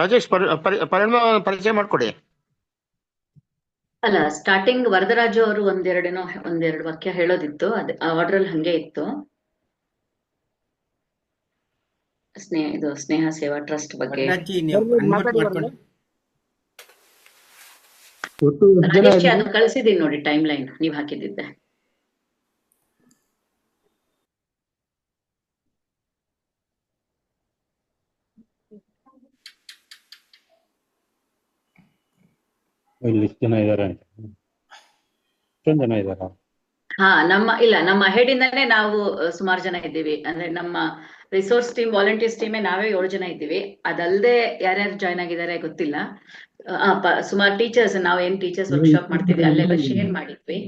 ರಾಜೇಶ್ ಪರಿಣಾಮ ಪರಿಚಯ ಮಾಡ್ಕೊಡಿ. ಅಲ್ಲ, ಸ್ಟಾರ್ಟಿಂಗ್ ವರದರಾಜು ಅವರು ಒಂದೆರಡು ವಾಕ್ಯ ಹೇಳೋದಿತ್ತು, ಅದ್ ಆರ್ಡರ್ ಅಲ್ಲಿ ಹಂಗೆ ಇತ್ತು. ಸ್ನೇಹ ಸೇವಾ ಟ್ರಸ್ಟ್ ಬಗ್ಗೆ ವರದರಾಜಿ ನೀವು ಅನ್ಮ್ಯೂಟ್ ಮಾಡ್ಕೊಂಡು. ರಾಜೇಶ್ ಅದು ಕಳಿಸಿದೀನಿ ನೋಡಿ, ಟೈಮ್ ಲೈನ್ ನೀವ್ ಹಾಕಿದ್ದಿದ್ದೆ. ಇಲ್ಲಿ ಇಷ್ಟು ಜನ ಇದಾರೆ ಅಂತ. ಎಷ್ಟೊಂದು ಜನ ಇದಾರ? ಹಾ, ನಮ್ಮ ಹೆಡ್ ಇಂದಾನೆ ನಾವು ಸುಮಾರು ಜನ ಇದ್ದೀವಿ. ಅಂದ್ರೆ ನಮ್ಮ ರಿಸೋರ್ಸ್ ಟೀಮ್, ವಾಲಂಟಿಯರ್ಸ್ ಟೀಮೇ ನಾವೇ 7 ಜನ ಇದ್ದೀವಿ. ಅದಲ್ಲದೆ ಯಾರ್ಯಾರು ಜಾಯ್ನ್ ಆಗಿದ್ದಾರೆ ಗೊತ್ತಿಲ್ಲ. ಸುಮಾರು ಟೀಚರ್ಸ್, ನಾವು ಏನ್ ಟೀಚರ್ಸ್ ವರ್ಕ್ಶಾಪ್ ಮಾಡ್ತಿದ್ವಿ ಅಲ್ಲೆಲ್ಲ ಶೇರ್ ಮಾಡಿದ್ವಿ.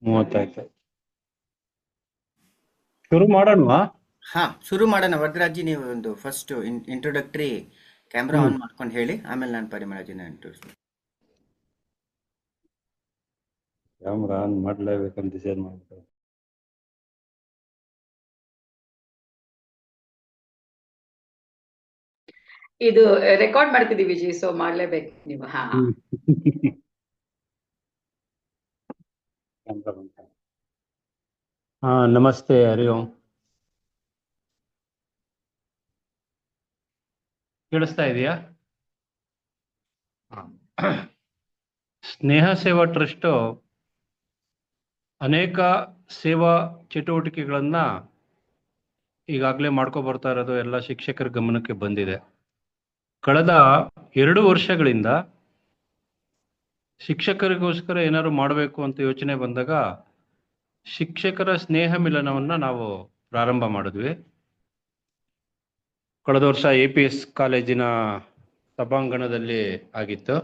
30 ಶುರು ಮಾಡೋಣವಾ? ಹಾ, ಶುರು ಮಾಡೋಣ. ವರದರಾಜಿ ನೀವು ಒಂದು ಫಸ್ಟ್ ಇಂಟ್ರೊಡಕ್ಟರಿ ಕ್ಯಾಮ್ರಾ ಆನ್ ಮಾಡ್ಕೊಂಡು ಹೇಳಿ, ಆಮೇಲೆ ನಾನು ಪರಿಮಳಜಿನ ಇಂಟ್ರೊಡ್ಯೂಸ್. ಕ್ಯಾಮ್ರಾ ಆನ್ ಮಾಡ್ಲೇಬೇಕಂತ ಡಿಸೈಡ್ ಮಾಡ್ತಾರೆ. ಇದು ರೆಕಾರ್ಡ್ ಮಾಡ್ತಿದೀವಿ ಜಿ, ಸೊ ಮಾಡ್ಲೇಬೇಕು ನೀವು. ಹಾ, ನಮಸ್ತೆ, ಹರಿ ಓಂ. ಕೇಳಿಸ್ತಾ ಇದೆಯಾ? ಸ್ನೇಹ ಸೇವಾ ಟ್ರಸ್ಟ್ ಅನೇಕ ಸೇವಾ ಚಟುವಟಿಕೆಗಳನ್ನ ಈಗಾಗಲೇ ಮಾಡ್ಕೊ ಬರ್ತಾ ಇರೋದು ಎಲ್ಲ ಶಿಕ್ಷಕರ ಗಮನಕ್ಕೆ ಬಂದಿದೆ. ಕಳೆದ 2 ವರ್ಷಗಳಿಂದ ಶಿಕ್ಷಕರಿಗೋಸ್ಕರ ಏನಾದ್ರು ಮಾಡಬೇಕು ಅಂತ ಯೋಚನೆ ಬಂದಾಗ ಶಿಕ್ಷಕರ ಸ್ನೇಹ ಮಿಲನವನ್ನ ನಾವು ಪ್ರಾರಂಭ ಮಾಡಿದ್ವಿ. ಕಳೆದ ವರ್ಷ APS ಕಾಲೇಜಿನ ಸಭಾಂಗಣದಲ್ಲಿ ಆಗಿತ್ತು.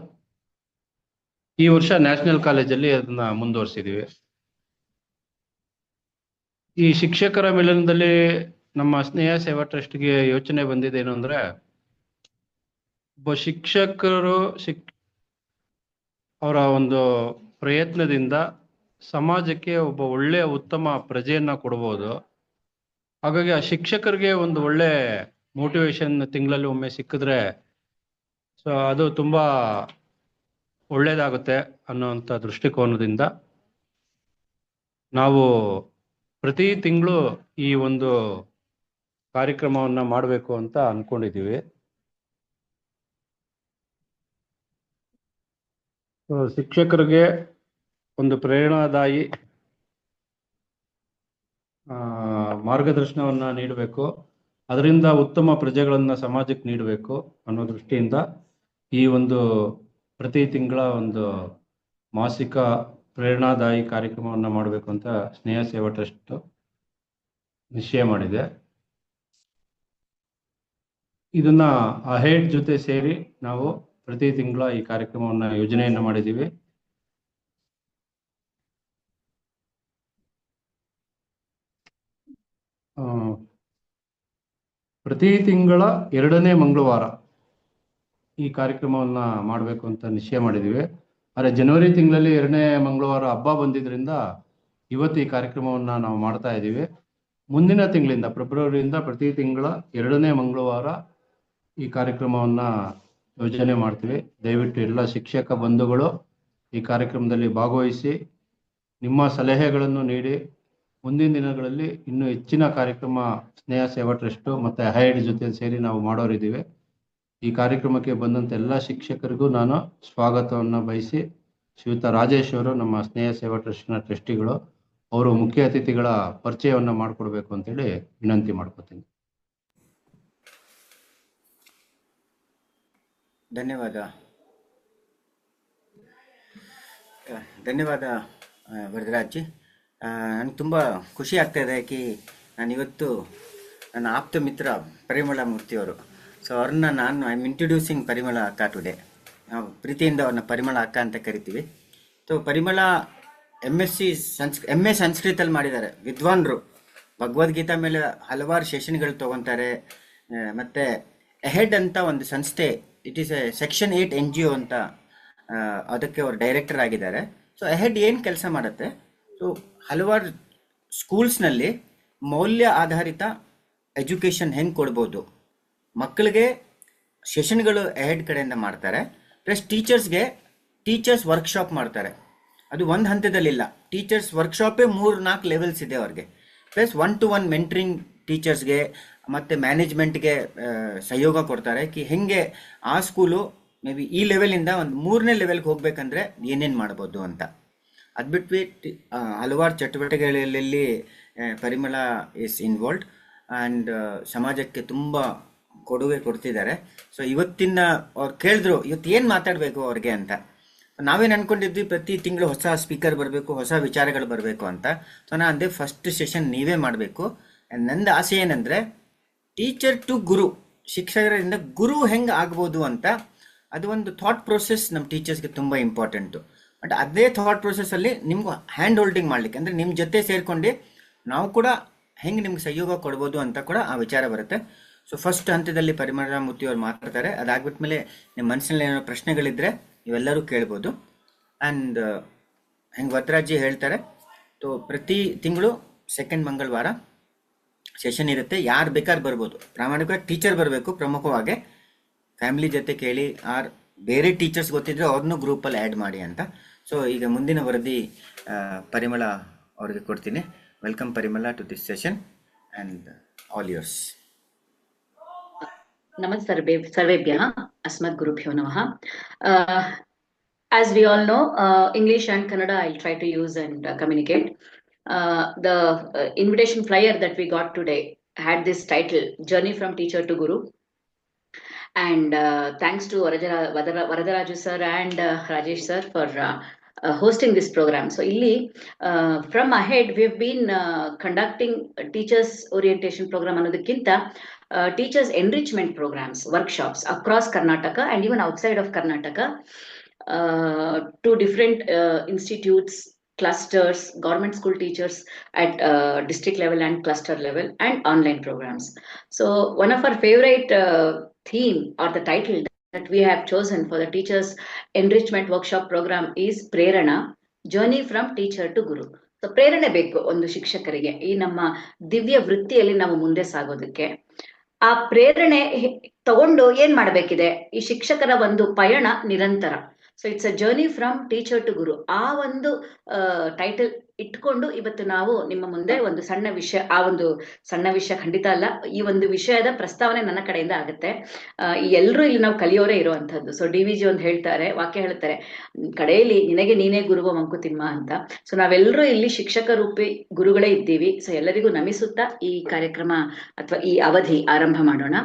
ಈ ವರ್ಷ ನ್ಯಾಷನಲ್ ಕಾಲೇಜಲ್ಲಿ ಅದನ್ನ ಮುಂದುವರಿಸಿದೀವಿ. ಈ ಶಿಕ್ಷಕರ ಮಿಲನದಲ್ಲಿ ನಮ್ಮ ಸ್ನೇಹ ಸೇವಾ ಟ್ರಸ್ಟ್ಗೆ ಯೋಚನೆ ಬಂದಿದ್ದೇನು ಅಂದ್ರೆ, ಒಬ್ಬ ಶಿಕ್ಷಕರು ಅವರ ಒಂದು ಪ್ರಯತ್ನದಿಂದ ಸಮಾಜಕ್ಕೆ ಒಬ್ಬ ಒಳ್ಳೆಯ ಉತ್ತಮ ಪ್ರಜೆಯನ್ನ ಕೊಡ್ಬೋದು. ಹಾಗಾಗಿ ಆ ಶಿಕ್ಷಕರಿಗೆ ಒಂದು ಒಳ್ಳೆ ಮೋಟಿವೇಶನ್ ತಿಂಗಳಲ್ಲಿ ಒಮ್ಮೆ ಸಿಕ್ಕಿದ್ರೆ ಸೊ ಅದು ತುಂಬಾ ಒಳ್ಳೇದಾಗುತ್ತೆ ಅನ್ನೋಂಥ ದೃಷ್ಟಿಕೋನದಿಂದ ನಾವು ಪ್ರತಿ ತಿಂಗಳು ಈ ಒಂದು ಕಾರ್ಯಕ್ರಮವನ್ನ ಮಾಡಬೇಕು ಅಂತ ಅನ್ಕೊಂಡಿದ್ದೀವಿ. ಶಿಕ್ಷಕರಿಗೆ ಒಂದು ಪ್ರೇರಣಾದಾಯಿ ಮಾರ್ಗದರ್ಶನವನ್ನ ನೀಡಬೇಕು, ಅದರಿಂದ ಉತ್ತಮ ಪ್ರಜೆಗಳನ್ನ ಸಮಾಜಕ್ಕೆ ನೀಡಬೇಕು ಅನ್ನೋ ದೃಷ್ಟಿಯಿಂದ ಈ ಒಂದು ಪ್ರತಿ ತಿಂಗಳ ಒಂದು ಮಾಸಿಕ ಪ್ರೇರಣಾದಾಯಿ ಕಾರ್ಯಕ್ರಮವನ್ನ ಮಾಡಬೇಕು ಅಂತ ಸ್ನೇಹ ಸೇವಾ ಟ್ರಸ್ಟ್ ನಿಶ್ಚಯ ಮಾಡಿದೆ. ಇದನ್ನ ಅಹೆಡ್ ಜೊತೆ ಸೇರಿ ನಾವು ಪ್ರತಿ ತಿಂಗಳ ಈ ಕಾರ್ಯಕ್ರಮವನ್ನ ಯೋಜನೆಯನ್ನ ಮಾಡಿದ್ದೀವಿ. ಪ್ರತಿ ತಿಂಗಳ 2ನೇ ಮಂಗಳವಾರ ಈ ಕಾರ್ಯಕ್ರಮವನ್ನ ಮಾಡಬೇಕು ಅಂತ ನಿಶ್ಚಯ ಮಾಡಿದ್ದೀವಿ. ಆದರೆ ಜನವರಿ ತಿಂಗಳಲ್ಲಿ 2ನೇ ಮಂಗಳವಾರ ಹಬ್ಬ ಬಂದಿದ್ರಿಂದ ಇವತ್ತು ಈ ಕಾರ್ಯಕ್ರಮವನ್ನ ನಾವು ಮಾಡ್ತಾ ಇದ್ದೀವಿ. ಮುಂದಿನ ತಿಂಗಳಿಂದ ಫೆಬ್ರವರಿಯಿಂದ ಪ್ರತಿ ತಿಂಗಳ 2ನೇ ಮಂಗಳವಾರ ಈ ಕಾರ್ಯಕ್ರಮವನ್ನ ಯೋಜನೆ ಮಾಡ್ತೀವಿ. ದಯವಿಟ್ಟು ಎಲ್ಲ ಶಿಕ್ಷಕ ಬಂಧುಗಳು ಈ ಕಾರ್ಯಕ್ರಮದಲ್ಲಿ ಭಾಗವಹಿಸಿ ನಿಮ್ಮ ಸಲಹೆಗಳನ್ನು ನೀಡಿ ಮುಂದಿನ ದಿನಗಳಲ್ಲಿ ಇನ್ನೂ ಹೆಚ್ಚಿನ ಕಾರ್ಯಕ್ರಮ ಸ್ನೇಹ ಸೇವಾ ಟ್ರಸ್ಟ್ ಮತ್ತೆ ಅಹೆಡ್ ಜೊತೆ ಸೇರಿ ನಾವು ಮಾಡೋರಿದ್ದೀವಿ. ಈ ಕಾರ್ಯಕ್ರಮಕ್ಕೆ ಬಂದಂತ ಎಲ್ಲ ಶಿಕ್ಷಕರಿಗೂ ನಾನು ಸ್ವಾಗತವನ್ನು ಬಯಸಿ, ಶ್ರೀಯುತ ರಾಜೇಶ್ ಅವರು ನಮ್ಮ ಸ್ನೇಹ ಸೇವಾ ಟ್ರಸ್ಟ್ನ ಟ್ರಸ್ಟಿಗಳು, ಅವರು ಮುಖ್ಯ ಅತಿಥಿಗಳ ಪರಿಚಯವನ್ನ ಮಾಡಿಕೊಡ್ಬೇಕು ಅಂತೇಳಿ ವಿನಂತಿ ಮಾಡ್ಕೋತೀನಿ. ಧನ್ಯವಾದ ವರದರಾಜಿ. ನನಗೆ ತುಂಬ ಖುಷಿ ಆಗ್ತಾ ಇದೆ ನಾನಿವತ್ತು ನನ್ನ ಆಪ್ತ ಮಿತ್ರ ಪರಿಮಳ ಮೂರ್ತಿಯವರು. ಸೊ ಅವ್ರನ್ನ ಐ ಆಮ್ ಇಂಟ್ರೊಡ್ಯೂಸಿಂಗ್ ಪರಿಮಳ ಅಕ್ಕ ಟುಡೇ. ನಾವು ಪ್ರೀತಿಯಿಂದ ಅವ್ರನ್ನ ಪರಿಮಳ ಅಕ್ಕ ಅಂತ ಕರಿತೀವಿ. ಸೊ ಪರಿಮಳ MA ಸಂಸ್ಕೃತಲ್ಲಿ ಮಾಡಿದ್ದಾರೆ, ವಿದ್ವಾನ್ರು. ಭಗವದ್ಗೀತಾ ಮೇಲೆ ಹಲವಾರು ಸೆಷನ್ಗಳು ತೊಗೊತಾರೆ. ಮತ್ತು ಅಹೆಡ್ ಅಂತ ಒಂದು ಸಂಸ್ಥೆ, it is A section 8 NGO ಅಂತ, ಅದಕ್ಕೆ ಅವರು ಡೈರೆಕ್ಟರ್ ಆಗಿದ್ದಾರೆ. ಸೊ ಅಹೆಡ್ ಏನು ಕೆಲಸ ಮಾಡುತ್ತೆ, ಸೊ ಹಲವಾರು ಸ್ಕೂಲ್ಸ್ನಲ್ಲಿ ಮೌಲ್ಯ ಆಧಾರಿತ ಎಜುಕೇಷನ್ ಹೆಂಗೆ ಕೊಡ್ಬೋದು, ಮಕ್ಕಳಿಗೆ ಸೆಷನ್ಗಳು ಎಹೆಡ್ ಕಡೆಯಿಂದ ಮಾಡ್ತಾರೆ, ಪ್ಲಸ್ ಟೀಚರ್ಸ್ ವರ್ಕ್ಶಾಪ್ ಮಾಡ್ತಾರೆ. ಅದು ಒಂದು ಹಂತದಲ್ಲಿಲ್ಲ, ಟೀಚರ್ಸ್ ವರ್ಕ್ಶಾಪೇ 3-4 ಲೆವೆಲ್ಸ್ ಇದೆ ಅವ್ರಿಗೆ. ಪ್ಲಸ್ 1-to-1 ಮೆಂಟ್ರಿಂಗ್ ಟೀಚರ್ಸ್ಗೆ ಮತ್ತು ಮ್ಯಾನೇಜ್ಮೆಂಟ್ಗೆ ಸಹಯೋಗ ಕೊಡ್ತಾರೆ ಕಿ ಹೆಂಗೆ ಆ ಸ್ಕೂಲು ಮೇ ಬಿ ಈ ಲೆವೆಲಿಂದ ಒಂದು 3ನೇ ಲೆವೆಲ್ಗೆ ಹೋಗ್ಬೇಕಂದ್ರೆ ಏನೇನು ಮಾಡ್ಬೋದು ಅಂತ. ಅದು ಬಿಟ್ಟು ಹಲವಾರು ಚಟುವಟಿಕೆಗಳಲ್ಲಿ ಪರಿಮಳ ಇಸ್ ಇನ್ವಾಲ್ವ್ಡ್ ಆ್ಯಂಡ್ ಸಮಾಜಕ್ಕೆ ತುಂಬ ಕೊಡುಗೆ ಕೊಡ್ತಿದ್ದಾರೆ. ಸೊ ಇವತ್ತಿನ ಅವ್ರು ಕೇಳಿದ್ರು ಇವತ್ತು ಏನು ಮಾತಾಡಬೇಕು ಅವ್ರಿಗೆ ಅಂತ. ನಾವೇನು ಅಂದ್ಕೊಂಡಿದ್ವಿ ಪ್ರತಿ ತಿಂಗಳು ಹೊಸ ಸ್ಪೀಕರ್ ಬರಬೇಕು, ಹೊಸ ವಿಚಾರಗಳು ಬರಬೇಕು ಅಂತ. ಸೊ ನಾನು ಅಂದೆ ಫಸ್ಟ್ ಸೆಷನ್ ನೀವೇ ಮಾಡಬೇಕು. ನಂದು ಆಸೆ ಏನಂದರೆ ಟೀಚರ್ ಟು ಗುರು, ಶಿಕ್ಷಕರಿಂದ ಗುರು ಹೆಂಗೆ ಆಗ್ಬೋದು ಅಂತ. ಅದು ಒಂದು ಥಾಟ್ ಪ್ರೊಸೆಸ್ ನಮ್ಮ ಟೀಚರ್ಸ್ಗೆ ತುಂಬ ಇಂಪಾರ್ಟೆಂಟು. ಬಟ್ ಅದೇ ಥಾಟ್ ಪ್ರೊಸೆಸ್ಸಲ್ಲಿ ನಿಮ್ಗೆ ಹ್ಯಾಂಡ್ ಹೋಲ್ಡಿಂಗ್ ಮಾಡಲಿಕ್ಕೆ ಅಂದರೆ ನಿಮ್ಮ ಜೊತೆ ಸೇರಿಕೊಂಡು ನಾವು ಕೂಡ ಹೆಂಗೆ ನಿಮ್ಗೆ ಸಹಯೋಗ ಕೊಡ್ಬೋದು ಅಂತ ಕೂಡ ಆ ವಿಚಾರ ಬರುತ್ತೆ. ಸೊ ಫಸ್ಟ್ ಹಂತದಲ್ಲಿ ಪರಿಮಳ ಮೂರ್ತಿ ಅವ್ರು ಮಾತಾಡ್ತಾರೆ. ಅದಾಗ್ಬಿಟ್ಮೇಲೆ ನಿಮ್ಮ ಮನಸ್ಸಿನಲ್ಲಿ ಏನೋ ಪ್ರಶ್ನೆಗಳಿದ್ದರೆ ಇವೆಲ್ಲರೂ ಕೇಳ್ಬೋದು. ಆ್ಯಂಡ್ ಹೆಂಗೆ ವರದರಾಜಿ ಹೇಳ್ತಾರೆ, ಸೊ ಪ್ರತಿ ತಿಂಗಳು ಸೆಕೆಂಡ್ ಮಂಗಳವಾರ ಸೆಷನ್ ಇರುತ್ತೆ. ಯಾರು ಬೇಕಾದ್ರೂ ಬರ್ಬೋದು, ಪ್ರಾಮಾಣಿಕವಾಗಿ ಟೀಚರ್ ಬರಬೇಕು ಪ್ರಮುಖವಾಗಿ. ಫ್ಯಾಮಿಲಿ ಜೊತೆ ಕೇಳಿ ಆರ್ ಬೇರೆ ಟೀಚರ್ಸ್ ಗೊತ್ತಿದ್ರೆ ಅವ್ರನ್ನೂ ಗ್ರೂಪಲ್ಲಿ ಆ್ಯಡ್ ಮಾಡಿ ಅಂತ. ಸೊ ಈಗ ಮುಂದಿನ ವರದಿ ಪರಿಮಳ ಅವ್ರಿಗೆ ಕೊಡ್ತೀನಿ. Welcome Parimala to this session and all yours. Namaste sarvebhyah, asmat gurubhyo namaha. As we all know, English and Kannada I'll try to use and communicate. The invitation flyer that we got today had this title, Journey from Teacher to Guru. And thanks to Varadaraju sir and Rajesh sir for hosting this program. So illi from ahead we've been conducting teachers orientation program anodakkinta teachers enrichment programs, workshops across Karnataka and even outside of Karnataka, to different institutes, clusters, government school teachers at district level and cluster level, and online programs. So one of our favorite theme or the title that we have chosen for the teachers enrichment workshop program is Prerana, Journey from Teacher to Guru. So ಪ್ರೇರಣೆ ಬೇಕು ಒಂದು ಶಿಕ್ಷಕರಿಗೆ ಈ ನಮ್ಮ ದಿವ್ಯ ವೃತ್ತಿಯಲ್ಲಿ ನಾವು ಮುಂದೆ ಸಾಗೋದಕ್ಕೆ. ಆ ಪ್ರೇರಣೆ ತಗೊಂಡು ಏನ್ ಮಾಡ್ಬೇಕಿದೆ, ಈ ಶಿಕ್ಷಕರ ಒಂದು ಪಯಣ ನಿರಂತರ. So it's a journey from teacher to guru. ಆ ಒಂದು ಟೈಟಲ್ ಇಟ್ಕೊಂಡು ಇವತ್ತು ನಾವು ನಿಮ್ಮ ಮುಂದೆ ಒಂದು ಸಣ್ಣ ವಿಷಯ, ಆ ಒಂದು ಸಣ್ಣ ವಿಷಯ ಖಂಡಿತ ಅಲ್ಲ, ಈ ಒಂದು ವಿಷಯದ ಪ್ರಸ್ತಾವನೆ ನನ್ನ ಕಡೆಯಿಂದ ಆಗುತ್ತೆ. ಎಲ್ಲರೂ ಇಲ್ಲಿ ನಾವು ಕಲಿಯೋರೇ ಇರುವಂತಹದ್ದು. ಸೊ DVG ಒಂದು ಹೇಳ್ತಾರೆ, ವಾಕ್ಯ ಹೇಳ್ತಾರೆ, ಕಡೆಯಲ್ಲಿ ನಿನಗೆ ನೀನೇ ಗುರುವ ಮಂಕುತಿಮ್ಮ ಅಂತ. ಸೊ ನಾವೆಲ್ಲರೂ ಇಲ್ಲಿ ಶಿಕ್ಷಕ ರೂಪಿ ಗುರುಗಳೇ ಇದ್ದೀವಿ. ಸೊ ಎಲ್ಲರಿಗೂ ನಮಿಸುತ್ತಾ ಈ ಕಾರ್ಯಕ್ರಮ ಅಥವಾ ಈ ಅವಧಿ ಆರಂಭ ಮಾಡೋಣ.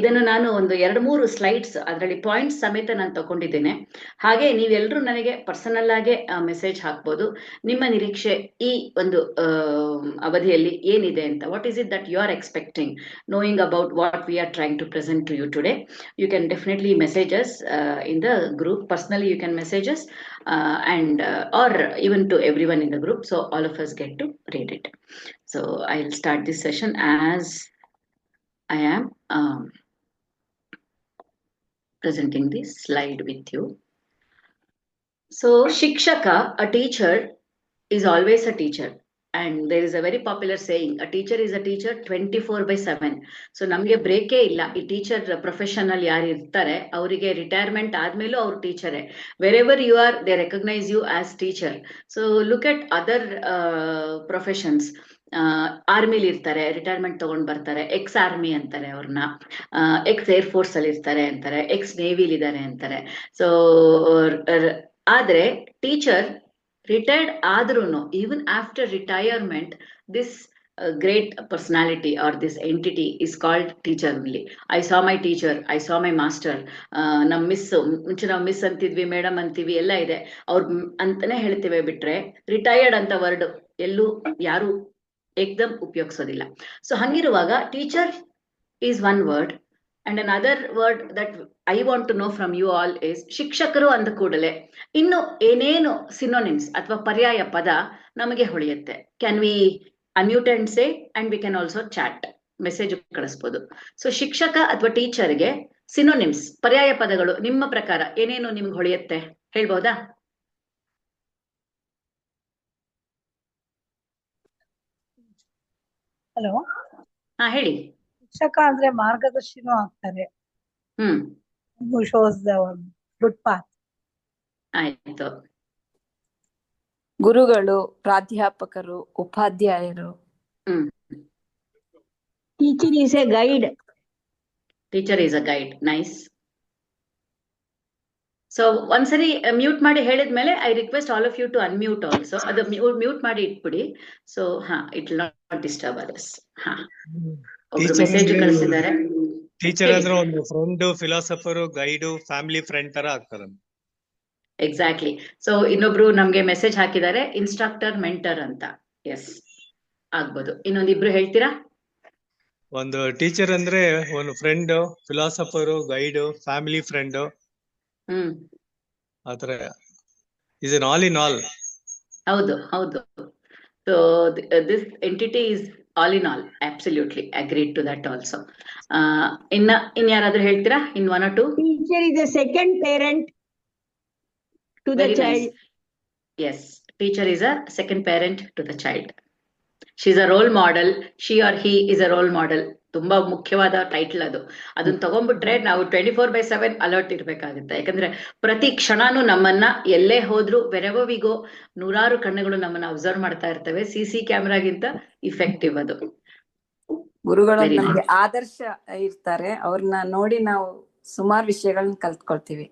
ಇದನ್ನು ನಾನು ಒಂದು 2-3 ಸ್ಲೈಡ್ಸ್ ಅದರಲ್ಲಿ ಪಾಯಿಂಟ್ಸ್ ಸಮೇತ ನಾನು ತಗೊಂಡಿದ್ದೇನೆ. ಹಾಗೆ ನೀವೆಲ್ಲರೂ ನನಗೆ ಪರ್ಸನಲ್ ಆಗಿ ಮೆಸೇಜ್ ಹಾಕ್ಬೋದು, ನಿಮ್ಮ ನಿರೀಕ್ಷೆ ಈ ಒಂದು ಅವಧಿಯಲ್ಲಿ ಏನಿದೆ ಅಂತ. What is it that you are expecting, knowing about what we are trying to present to you today. You can definitely message us in the group. Personally you can message us and or even to everyone in the group, so all of us get to read it. So I'll start this session as I am presenting this slide with you. So Shikshaka, a teacher, is always a teacher. And there is a very popular saying, a teacher is a teacher 24/7. So ನಮಗೆ ಬ್ರೇಕೇ ಇಲ್ಲ. ಈ teacher professional ಯಾರು ಇರ್ತಾರೆ ಅವರಿಗೆ retirement ಆದ್ಮೇಲೂ ಅವ್ರು ಟೀಚರೇ. Wherever you are, they recognize you as teacher. So look at other professions. ಆರ್ಮಿಲಿ ಇರ್ತಾರೆ, ರಿಟೈರ್ಮೆಂಟ್ ತಗೊಂಡ್ ಬರ್ತಾರೆ, ಎಕ್ಸ್ ಆರ್ಮಿ ಅಂತಾರೆ ಅವ್ರನ್ನ, ಎಕ್ಸ್ ಏರ್ ಫೋರ್ಸ್ ಅಲ್ಲಿ ಇರ್ತಾರೆ ಅಂತಾರೆ, ಎಕ್ಸ್ ನೇವಿಲಿ ಇದ್ದಾರೆ ಅಂತಾರೆ. ಸೊ ಆದ್ರೆ ಟೀಚರ್ ರಿಟೈರ್ಡ್ ಆದ್ರೂನು, even after retirement, this great personality or this entity is called teacher only. I saw my teacher, I saw my master. ನಮ್ ಮಿಸ್, ಮುಂಚೆ ನಾವು ಮಿಸ್ ಅಂತಿದ್ವಿ, ಮೇಡಮ್ ಅಂತೀವಿ, ಎಲ್ಲ ಇದೆ, ಅವ್ರ ಅಂತಾನೆ ಹೇಳ್ತೇವೆ ಬಿಟ್ರೆ ರಿಟೈರ್ಡ್ ಅಂತ ವರ್ಡ್ ಎಲ್ಲೂ ಯಾರು ಏಕ್ದಮ್ ಉಪಯೋಗಿಸೋದಿಲ್ಲ. ಸೊ ಹಂಗಿರುವಾಗ teacher is one word. And another word that I want to know from you all is ಶಿಕ್ಷಕರು ಅಂದ ಕೂಡಲೇ ಇನ್ನು ಏನೇನು ಸಿನೋನಿಮ್ಸ್ ಅಥವಾ ಪರ್ಯಾಯ ಪದ ನಮಗೆ ಹೊಳೆಯುತ್ತೆ. Can we unmute and say, and we can also chat, message ಕಳಿಸ್ಬೋದು. ಸೊ ಶಿಕ್ಷಕ ಅಥವಾ ಟೀಚರ್ಗೆ ಸಿನೋನಿಮ್ಸ್, ಪರ್ಯಾಯ ಪದಗಳು ನಿಮ್ಮ ಪ್ರಕಾರ ಏನೇನು ನಿಮ್ಗೆ ಹೊಳೆಯುತ್ತೆ ಹೇಳ್ಬಹುದಾ? ಹಲೋ, ಹಾ ಹೇಳಿ. ಶಿಕ್ಷಕ ಅಂದ್ರೆ ಮಾರ್ಗದರ್ಶಿನೂ ಆಗ್ತಾರೆ. Hmm shows the good path. ಆಯ್ತು. ಗುರುಗಳು, ಪ್ರಾಧ್ಯಾಪಕರು, ಉಪಾಧ್ಯಾಯರು. Hmm Teacher is a guide. Teacher is a guide. Nice. So ಒಂದ್ಸರಿ ಮ್ಯೂಟ್ ಮಾಡಿ ಹೇಳಿದ್ಮೇಲೆ I request all of you to unmute also. ಅದು ಮ್ಯೂಟ್ ಮಾಡಿ ಇಟ್ಬಿಡಿ. So it will not disturb others. ಒಬ್ರು ಮೆಸೇಜ್ ಕಳಿಸಿದ್ದಾರೆ. ಟೀಚರ್ ಅಂದ್ರೆ ಒಂದು friend, philosopher, guide, family friend ತರ ಆಗ್ತಾರೆ. ಎಕ್ಸಾಕ್ಟ್ಲಿ. ಸೊ ಇನ್ನೊಬ್ರು ನಮ್ಗೆ ಮೆಸೇಜ್ ಹಾಕಿದ್ದಾರೆ, ಇನ್ಸ್ಟ್ರಕ್ಟರ್, ಮೆಂಟರ್ ಅಂತ. ಎಸ್, ಆಗ್ಬೋದು. ಇನ್ನೊಂದಿಬ್ರು ಹೇಳ್ತೀರಾ? ಒಂದು ಟೀಚರ್ ಅಂದ್ರೆ ಒಂದು friend, philosopher, guide, family friend, ಆತರ is an all in all. ಹೌದು. So this entity is all in all. Absolutely agreed to that also. ಇನ್ ಯಾರಾದ್ರೂ ಹೇಳ್ತೀರಾ? ಇನ್ 1 or 2? Teacher is a second parent to the child. Yes, teacher is a second parent to the child. She is a role model. She or he is a role model. ತುಂಬಾ ಮುಖ್ಯವಾದ title ಅದು. ಅದನ್ನ ತಗೊಂಡ್ಬಿಟ್ರೆ ನಾವು 24/7 alert ಇರ್ಬೇಕಾಗುತ್ತೆ. ಯಾಕಂದ್ರೆ ಪ್ರತಿ ಕ್ಷಣನೂ ನಮ್ಮನ್ನ ಎಲ್ಲೇ ಹೋದ್ರು, ವೆರೆವರ್ ವಿ ಗೋ, ನೂರಾರು ಕಣ್ಣುಗಳು ನಮ್ಮನ್ನ ಅಬ್ಸರ್ವ್ ಮಾಡ್ತಾ ಇರ್ತವೆ. CC ಕ್ಯಾಮೆರಾಗಿಂತ ಇಫೆಕ್ಟಿವ್ ಅದು. ಗುರುಗಳು ನಮ್ಗೆ ಆದರ್ಶ ಇರ್ತಾರೆ. ಅವ್ರನ್ನ ನೋಡಿ ನಾವು ಸುಮಾರು ವಿಷಯಗಳನ್ನ ಕಲ್ತ್ಕೊಳ್ತೀವಿ.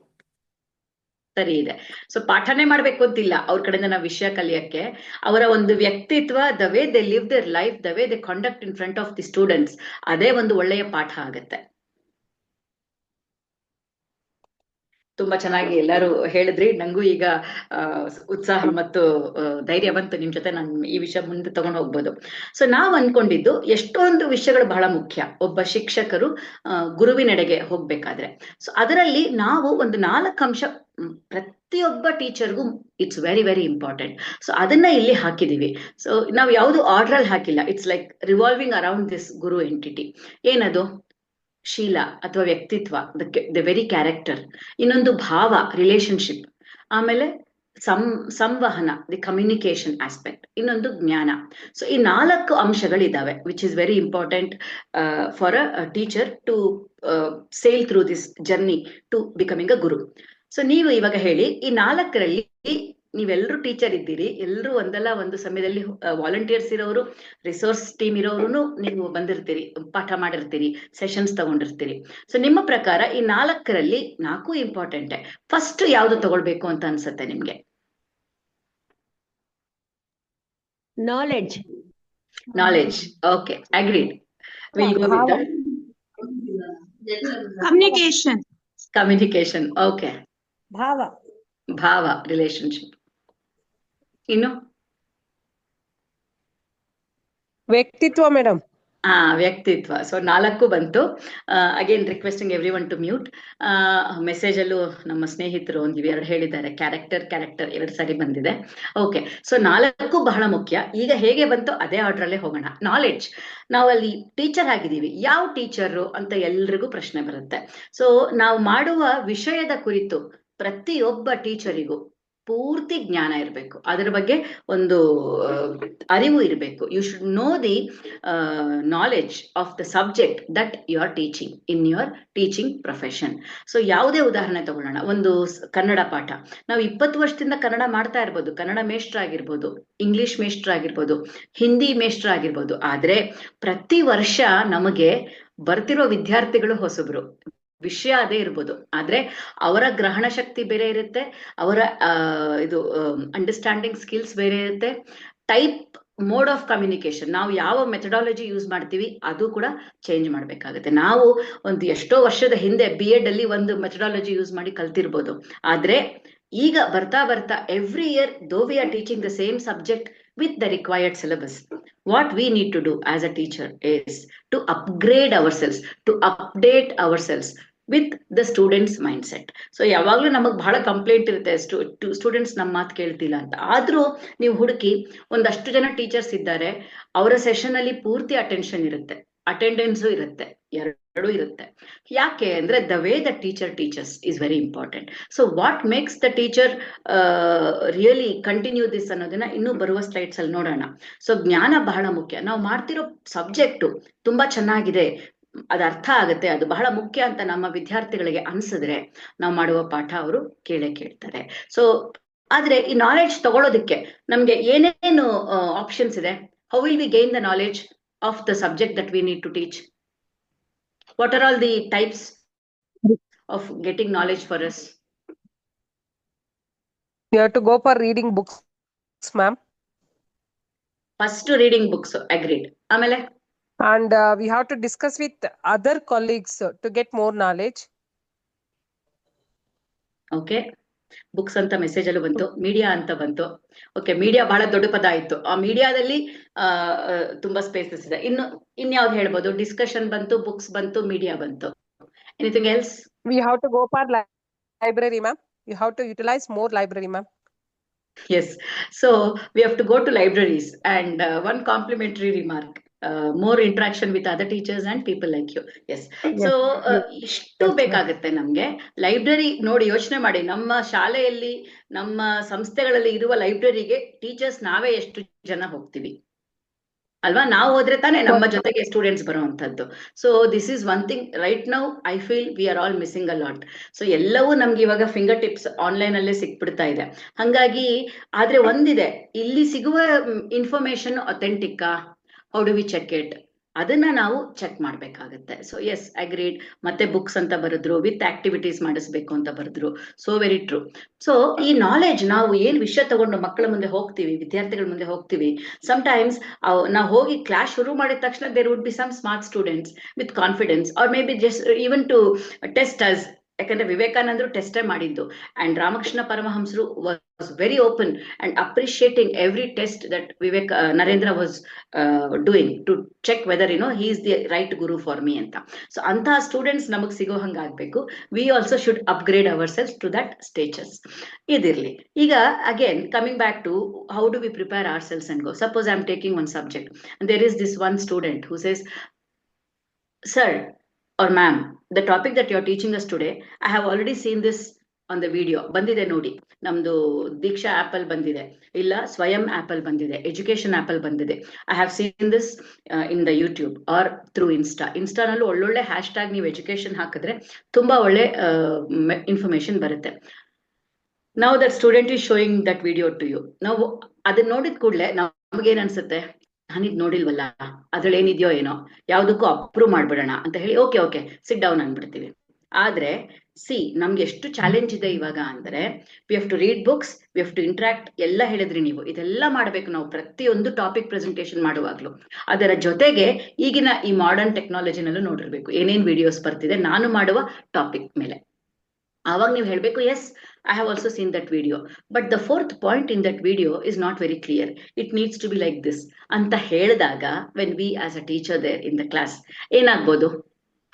ಸರಿ ಇದೆ. ಸೊ ಪಾಠನೆ ಮಾಡ್ಬೇಕು ಅಂತಿಲ್ಲ ಅವ್ರ ಕಡೆಯಿಂದ ನಾವು ವಿಷಯ ಕಲಿಯಕ್ಕೆ. ಅವರ ಒಂದು ವ್ಯಕ್ತಿತ್ವ, the way they live their life, the way they conduct in front of the students, ಅದೇ ಒಂದು ಒಳ್ಳೆಯ ಪಾಠ ಆಗತ್ತೆ. ತುಂಬಾ ಚೆನ್ನಾಗಿ ಎಲ್ಲರೂ ಹೇಳಿದ್ರಿ. ನಂಗೂ ಈಗ ಉತ್ಸಾಹ ಮತ್ತು ಧೈರ್ಯ ಬಂತು. ನಿಮ್ ಜೊತೆ ನಾನು ಈ ವಿಷಯ ಮುಂದೆ ತಗೊಂಡು ಹೋಗ್ಬೋದು. ಸೊ ನಾವ್ ಅನ್ಕೊಂಡಿದ್ದು ಎಷ್ಟೊಂದು ವಿಷಯಗಳು ಬಹಳ ಮುಖ್ಯ ಒಬ್ಬ ಶಿಕ್ಷಕರು ಗುರುವಿನೆಡೆಗೆ ಹೋಗ್ಬೇಕಾದ್ರೆ. ಸೊ ಅದರಲ್ಲಿ ನಾವು ಒಂದು 4 ಅಂಶ ಪ್ರತಿಯೊಬ್ಬ ಟೀಚರ್ಗೂ it's very very important. So ಅದನ್ನ ಇಲ್ಲಿ ಹಾಕಿದೀವಿ. ಸೊ ನಾವು ಯಾವುದು ಆರ್ಡರ್ ಅಲ್ಲಿ ಹಾಕಿಲ್ಲ. It's like revolving around this guru entity. ಏನದು? ಶೀಲ ಅಥವಾ ವ್ಯಕ್ತಿತ್ವ, ದ ವೆರಿ ಕ್ಯಾರೆಕ್ಟರ್. ಇನ್ನೊಂದು ಭಾವ, ರಿಲೇಶನ್ಶಿಪ್. ಆಮೇಲೆ ಸಂವಹನ, ದಿ ಕಮ್ಯುನಿಕೇಶನ್ ಆಸ್ಪೆಕ್ಟ್. ಇನ್ನೊಂದು ಜ್ಞಾನ. ಸೊ ಈ 4 ಅಂಶಗಳಿದಾವೆ, which is very important for a teacher to sail through this journey to becoming a guru. So ನೀವು ಇವಾಗ ಹೇಳಿ, ಈ 4ರಲ್ಲಿ ನೀವೆಲ್ಲರೂ ಟೀಚರ್ ಇದ್ದೀರಿ. ಎಲ್ಲರೂ ಒಂದಲ್ಲ ಒಂದು ಸಮಯದಲ್ಲಿ ವಾಲಂಟಿಯರ್ಸ್ ಇರೋರು, ರಿಸೋರ್ಸ್ ಟೀಮ್ ಇರೋರು ನೀವು ಬಂದಿರ್ತೀರಿ, ಪಾಠ ಮಾಡಿರ್ತೀರಿ, ಸೆಷನ್ಸ್ ತಗೊಂಡಿರ್ತೀರಿ. ಸೊ ನಿಮ್ಮ ಪ್ರಕಾರ ಈ 4ರಲ್ಲಿ 4 ಇಂಪಾರ್ಟೆಂಟ್. ಫಸ್ಟ್ ಯಾವ್ದು ತಗೊಳ್ಬೇಕು ಅಂತ ಅನ್ಸುತ್ತೆ ನಿಮ್ಗೆ? Knowledge. Okay, agreed. Will go with communication. Okay. ಭಾವ, ರಿಲೇಶನ್ಶಿಪ್. ಇನ್ನು ವ್ಯಕ್ತಿತ್ವ ಮೇಡಮ್. ವ್ಯಕ್ತಿತ್ವ. ಸೊ 4 ಬಂತು. Again requesting every one to mute. Message ಅಲ್ಲೂ ನಮ್ಮ ಸ್ನೇಹಿತರು 1-2 ಹೇಳಿದ್ದಾರೆ. ಕ್ಯಾರೆಕ್ಟರ್ 2 ಸಾರಿ ಬಂದಿದೆ. ಓಕೆ. ಸೊ 4 ಬಹಳ ಮುಖ್ಯ. ಈಗ ಹೇಗೆ ಬಂತು ಅದೇ ಆರ್ಡರ್ ಅಲ್ಲೇ ಹೋಗೋಣ. ನಾಲೆಡ್ಜ್. ನಾವಲ್ಲಿ ಟೀಚರ್ ಆಗಿದ್ದೀವಿ, ಯಾವ ಟೀಚರು ಅಂತ ಎಲ್ರಿಗೂ ಪ್ರಶ್ನೆ ಬರುತ್ತೆ. ಸೊ ನಾವು ಮಾಡುವ ವಿಷಯದ ಕುರಿತು ಪ್ರತಿಯೊಬ್ಬ ಟೀಚರಿಗೂ ಪೂರ್ತಿ ಜ್ಞಾನ ಇರಬೇಕು. ಅದರ ಬಗ್ಗೆ ಒಂದು ಅರಿವು ಇರಬೇಕು. You should know the knowledge of the subject that you are teaching in your teaching profession. So ಯಾವುದೇ ಉದಾಹರಣೆ ತಗೊಳ್ಳೋಣ. ಒಂದು ಕನ್ನಡ ಪಾಠ, ನಾವು 20 ವರ್ಷದಿಂದ ಕನ್ನಡ ಮಾಡ್ತಾ ಇರ್ಬೋದು, ಕನ್ನಡ ಮೇಷ್ಟ್ರ ಆಗಿರ್ಬೋದು, ಇಂಗ್ಲಿಷ್ ಮೇಷ್ಟ್ರ ಆಗಿರ್ಬೋದು, ಹಿಂದಿ ಮೇಷ್ಟ್ರ ಆಗಿರ್ಬೋದು. ಆದ್ರೆ ಪ್ರತಿ ವರ್ಷ ನಮಗೆ ಬರ್ತಿರೋ ವಿದ್ಯಾರ್ಥಿಗಳು ಹೊಸಬ್ರು. ವಿಷಯ ಅದೇ ಇರ್ಬೋದು, ಆದ್ರೆ ಅವರ ಗ್ರಹಣ ಶಕ್ತಿ ಬೇರೆ ಇರುತ್ತೆ, ಅವರ ಇದು ಅಂಡರ್ಸ್ಟ್ಯಾಂಡಿಂಗ್ ಸ್ಕಿಲ್ಸ್ ಬೇರೆ ಇರುತ್ತೆ. ಟೈಪ್, ಮೋಡ್ ಆಫ್ ಕಮ್ಯುನಿಕೇಶನ್, ನಾವು ಯಾವ ಮೆಥಡಾಲಜಿ ಯೂಸ್ ಮಾಡ್ತೀವಿ ಅದು ಕೂಡ ಚೇಂಜ್ ಮಾಡ್ಬೇಕಾಗುತ್ತೆ. ನಾವು ಒಂದು ಎಷ್ಟೋ ವರ್ಷದ ಹಿಂದೆ BEd ಅಲ್ಲಿ ಒಂದು ಮೆಥಡಾಲಜಿ ಯೂಸ್ ಮಾಡಿ ಕಲ್ತಿರ್ಬೋದು. ಆದ್ರೆ ಈಗ ಬರ್ತಾ ಬರ್ತಾ every year though we are teaching the same subject with the required syllabus, what we need to do as a teacher is to upgrade ourselves, to update ourselves with the students mindset. So ಯಾವಾಗ್ಲೂ ನಮಗ್ ಬಹಳ complaint ಇರುತ್ತೆ, students ನಮ್ಮ ಮಾತು ಕೇಳ್ತಿಲ್ಲ ಅಂತ. ಆದ್ರೂ ನೀವು ಹುಡುಕಿ ಒಂದಷ್ಟು ಜನ ಟೀಚರ್ಸ್ ಇದ್ದಾರೆ, ಅವರ ಸೆಷನ್ ಅಲ್ಲಿ ಪೂರ್ತಿ ಅಟೆನ್ಷನ್ ಇರುತ್ತೆ, ಅಟೆಂಡೆನ್ಸು ಇರುತ್ತೆ. ಎರಡೂ ಇರುತ್ತೆ. ಯಾಕೆ ಅಂದ್ರೆ the way the teacher teachers is very important. So what makes the teacher really continue this ಅನ್ನೋದನ್ನ ಇನ್ನೂ ಬರುವ ಸ್ಲೈಡ್ಸ್ ಅಲ್ಲಿ ನೋಡೋಣ. ಸೊ ಜ್ಞಾನ ಬಹಳ ಮುಖ್ಯ. ನಾವು ಮಾಡ್ತಿರೋ ಸಬ್ಜೆಕ್ಟು ತುಂಬಾ ಚೆನ್ನಾಗಿದೆ, ಅದು ಅರ್ಥ ಆಗುತ್ತೆ, ಅದು ಬಹಳ ಮುಖ್ಯ ಅಂತ ನಮ್ಮ ವಿದ್ಯಾರ್ಥಿಗಳಿಗೆ ಅನ್ಸಿದ್ರೆ ನಾವು ಮಾಡುವ ಪಾಠ ಅವರು ಕೇಳ್ತಾರೆ. ಸೊ ಆದ್ರೆ ಈ ನಾಲೆಡ್ಜ್ ತಗೊಳ್ಳೋದಕ್ಕೆ ನಮ್ಗೆ ಏನೇನು ಆಪ್ಷನ್ಸ್ ಇದೆ? How will we gain the knowledge of the subject that we need to teach? What are all the types of getting knowledge for us? You have to go for reading books, ma'am. First reading books, agreed. ಆಮೇಲೆ And we have to discuss with other colleagues to get more knowledge. Okay, books ಅಂತ message ಅಲ್ಲೂ ಬಂತು, media ಅಂತ ಬಂತು. Okay, media ಬಹಳ ದೊಡ್ಡ ಪದ ಆಯ್ತು. ಆ ಮೀಡಿಯಾದಲ್ಲಿ ತುಂಬಾ ಸ್ಪೇಸಸ್ ಇದೆ. ಇನ್ಯಾವ್ದು ಹೇಳ್ಬೋದು? ಡಿಸ್ಕಷನ್ ಬಂತು, ಬುಕ್ಸ್ ಬಂತು, ಮೀಡಿಯಾ ಬಂತು. Anything else? We have to go for library, ma'am. You have to utilize more library, ma'am. Yes, so we have to go to libraries. And one complimentary remark, more interaction with other teachers and people like you. Yes. So ಇಷ್ಟು ಬೇಕಾಗುತ್ತೆ ನಮ್ಗೆ. Library ನೋಡಿ, ಯೋಚನೆ ಮಾಡಿ, ನಮ್ಮ ಶಾಲೆಯಲ್ಲಿ ನಮ್ಮ ಸಂಸ್ಥೆಗಳಲ್ಲಿ ಇರುವ ಲೈಬ್ರರಿಗೆ ಟೀಚರ್ಸ್ ನಾವೇ ಎಷ್ಟು ಜನ ಹೋಗ್ತೀವಿ ಅಲ್ವಾ? ನಾವು ಹೋದ್ರೆ ತಾನೇ ನಮ್ಮ ಜೊತೆಗೆ ಸ್ಟೂಡೆಂಟ್ಸ್ ಬರುವಂತದ್ದು. So this is one thing right now I feel we are all missing a lot. So ಎಲ್ಲವೂ ನಮ್ಗೆ ಇವಾಗ ಫಿಂಗರ್ ಟಿಪ್ಸ್ ಆನ್ಲೈನ್ ಅಲ್ಲೇ ಸಿಕ್ಬಿಡ್ತಾ ಇದೆ. ಹಂಗಾಗಿ ಆದ್ರೆ ಒಂದಿದೆ, ಇಲ್ಲಿ ಸಿಗುವ ಇನ್ಫಾರ್ಮೇಶನ್ ಅಥೆಂಟಿಕ್ಕಾ? How do we check it? ಅದನ್ನ ನಾವು ಚೆಕ್ ಮಾಡ್ಬೇಕಾಗತ್ತೆ. So yes, agreed. ಮತ್ತೆ ಬುಕ್ಸ್ ಅಂತ ಬರೆದ್ರು, ವಿತ್ ಆಕ್ಟಿವಿಟೀಸ್ ಮಾಡಿಸ್ಬೇಕು ಅಂತ ಬರೆದ್ರು. So very true. ಸೊ ಈ ನಾಲೆಡ್ಜ್ ನಾವು ಏನ್ ವಿಷಯ ತಗೊಂಡು ಮಕ್ಕಳ ಮುಂದೆ ಹೋಗ್ತೀವಿ, ವಿದ್ಯಾರ್ಥಿಗಳ ಮುಂದೆ ಹೋಗ್ತೀವಿ, ಸಮ್ಟೈಮ್ಸ್ ನಾವು ಹೋಗಿ ಕ್ಲಾಸ್ ಶುರು ಮಾಡಿದ ತಕ್ಷಣ there would be some smart students with confidence, or may be just even to test us. ಯಾಕಂದ್ರೆ ವಿವೇಕಾನಂದರು ಟೆಸ್ಟೇ ಮಾಡಿದ್ದು, ಅಂಡ್ ರಾಮಕೃಷ್ಣ ಪರಮಹಂಸರು was very open and appreciating every test that Narendra was doing to check whether he is the right guru for me anta. So anta students namak sigo hanga agbeku. We also should upgrade ourselves to that status. Idirli. Iga again coming back to how do we prepare ourselves and go. Suppose I am taking one subject and there is this one student who says, sir or ma'am, the topic that you are teaching us today, I have already seen this on the video. ಬಂದಿದೆ ನೋಡಿ, ನಮ್ದು ದೀಕ್ಷಾ app ಅಲ್ಲಿ ಬಂದಿದೆ, ಇಲ್ಲ ಸ್ವಯಂ app ಅಲ್ಲಿ ಬಂದಿದೆ, education app ಅಲ್ಲಿ ಬಂದಿದೆ. I have seen this in the YouTube or through ಇನ್ಸ್ಟಾನಲ್ಲೂ ಒಳ್ಳೊಳ್ಳೆ ಹ್ಯಾಶ್ ಟ್ಯಾಗ್ ನೀವು ಎಜುಕೇಶನ್ ಹಾಕಿದ್ರೆ ತುಂಬಾ ಒಳ್ಳೆ ಇನ್ಫಾರ್ಮೇಶನ್ ಬರುತ್ತೆ. Now that student is showing that video to you. ನಾವು ಅದನ್ನ ನೋಡಿದ ಕೂಡಲೇ ನಮಗೇನ್ ಅನ್ಸುತ್ತೆ? ನಾನಿದ್ ನೋಡಿಲ್ವಲ್ಲ, ಅದ್ರಲ್ಲಿ ಏನಿದೆಯೋ ಏನೋ, ಯಾವ್ದಕ್ಕೂ ಅಪ್ರೂವ್ ಮಾಡ್ಬಿಡೋಣ ಅಂತ ಹೇಳಿ ಓಕೆ ಸಿಟ್ ಡೌನ್ ಅನ್ಬಿಡ್ತೀವಿ. ಆದ್ರೆ ನಮ್ಗೆ ಎಷ್ಟು ಚಾಲೆಂಜ್ ಇದೆ ಇವಾಗ ಅಂದ್ರೆ, we have to read books, we have to interact. ಎಲ್ಲ ಹೇಳಿದ್ರಿ ನೀವು, ಇದೆಲ್ಲ ಮಾಡ್ಬೇಕು ನಾವು ಪ್ರತಿಯೊಂದು ಟಾಪಿಕ್ ಪ್ರೆಸೆಂಟೇಶನ್ ಮಾಡುವಾಗ್ಲೂ. ಅದರ ಜೊತೆಗೆ ಈಗಿನ ಈ ಮಾಡರ್ನ್ ಟೆಕ್ನಾಲಜಿನಲ್ಲೂ ನೋಡಿರ್ಬೇಕು, ಏನೇನ್ ವಿಡಿಯೋಸ್ ಬರ್ತಿದೆ ನಾನು ಮಾಡುವ ಟಾಪಿಕ್ ಮೇಲೆ. ಆವಾಗ ನೀವು ಹೇಳ್ಬೇಕು, S I have also seen that video, but the fourth point in that video is not very clear. It needs to be like this anta ಹೇಳಿದಾಗ, when we as a teacher there in the class, ಏನಾಗ್ಬೋದು?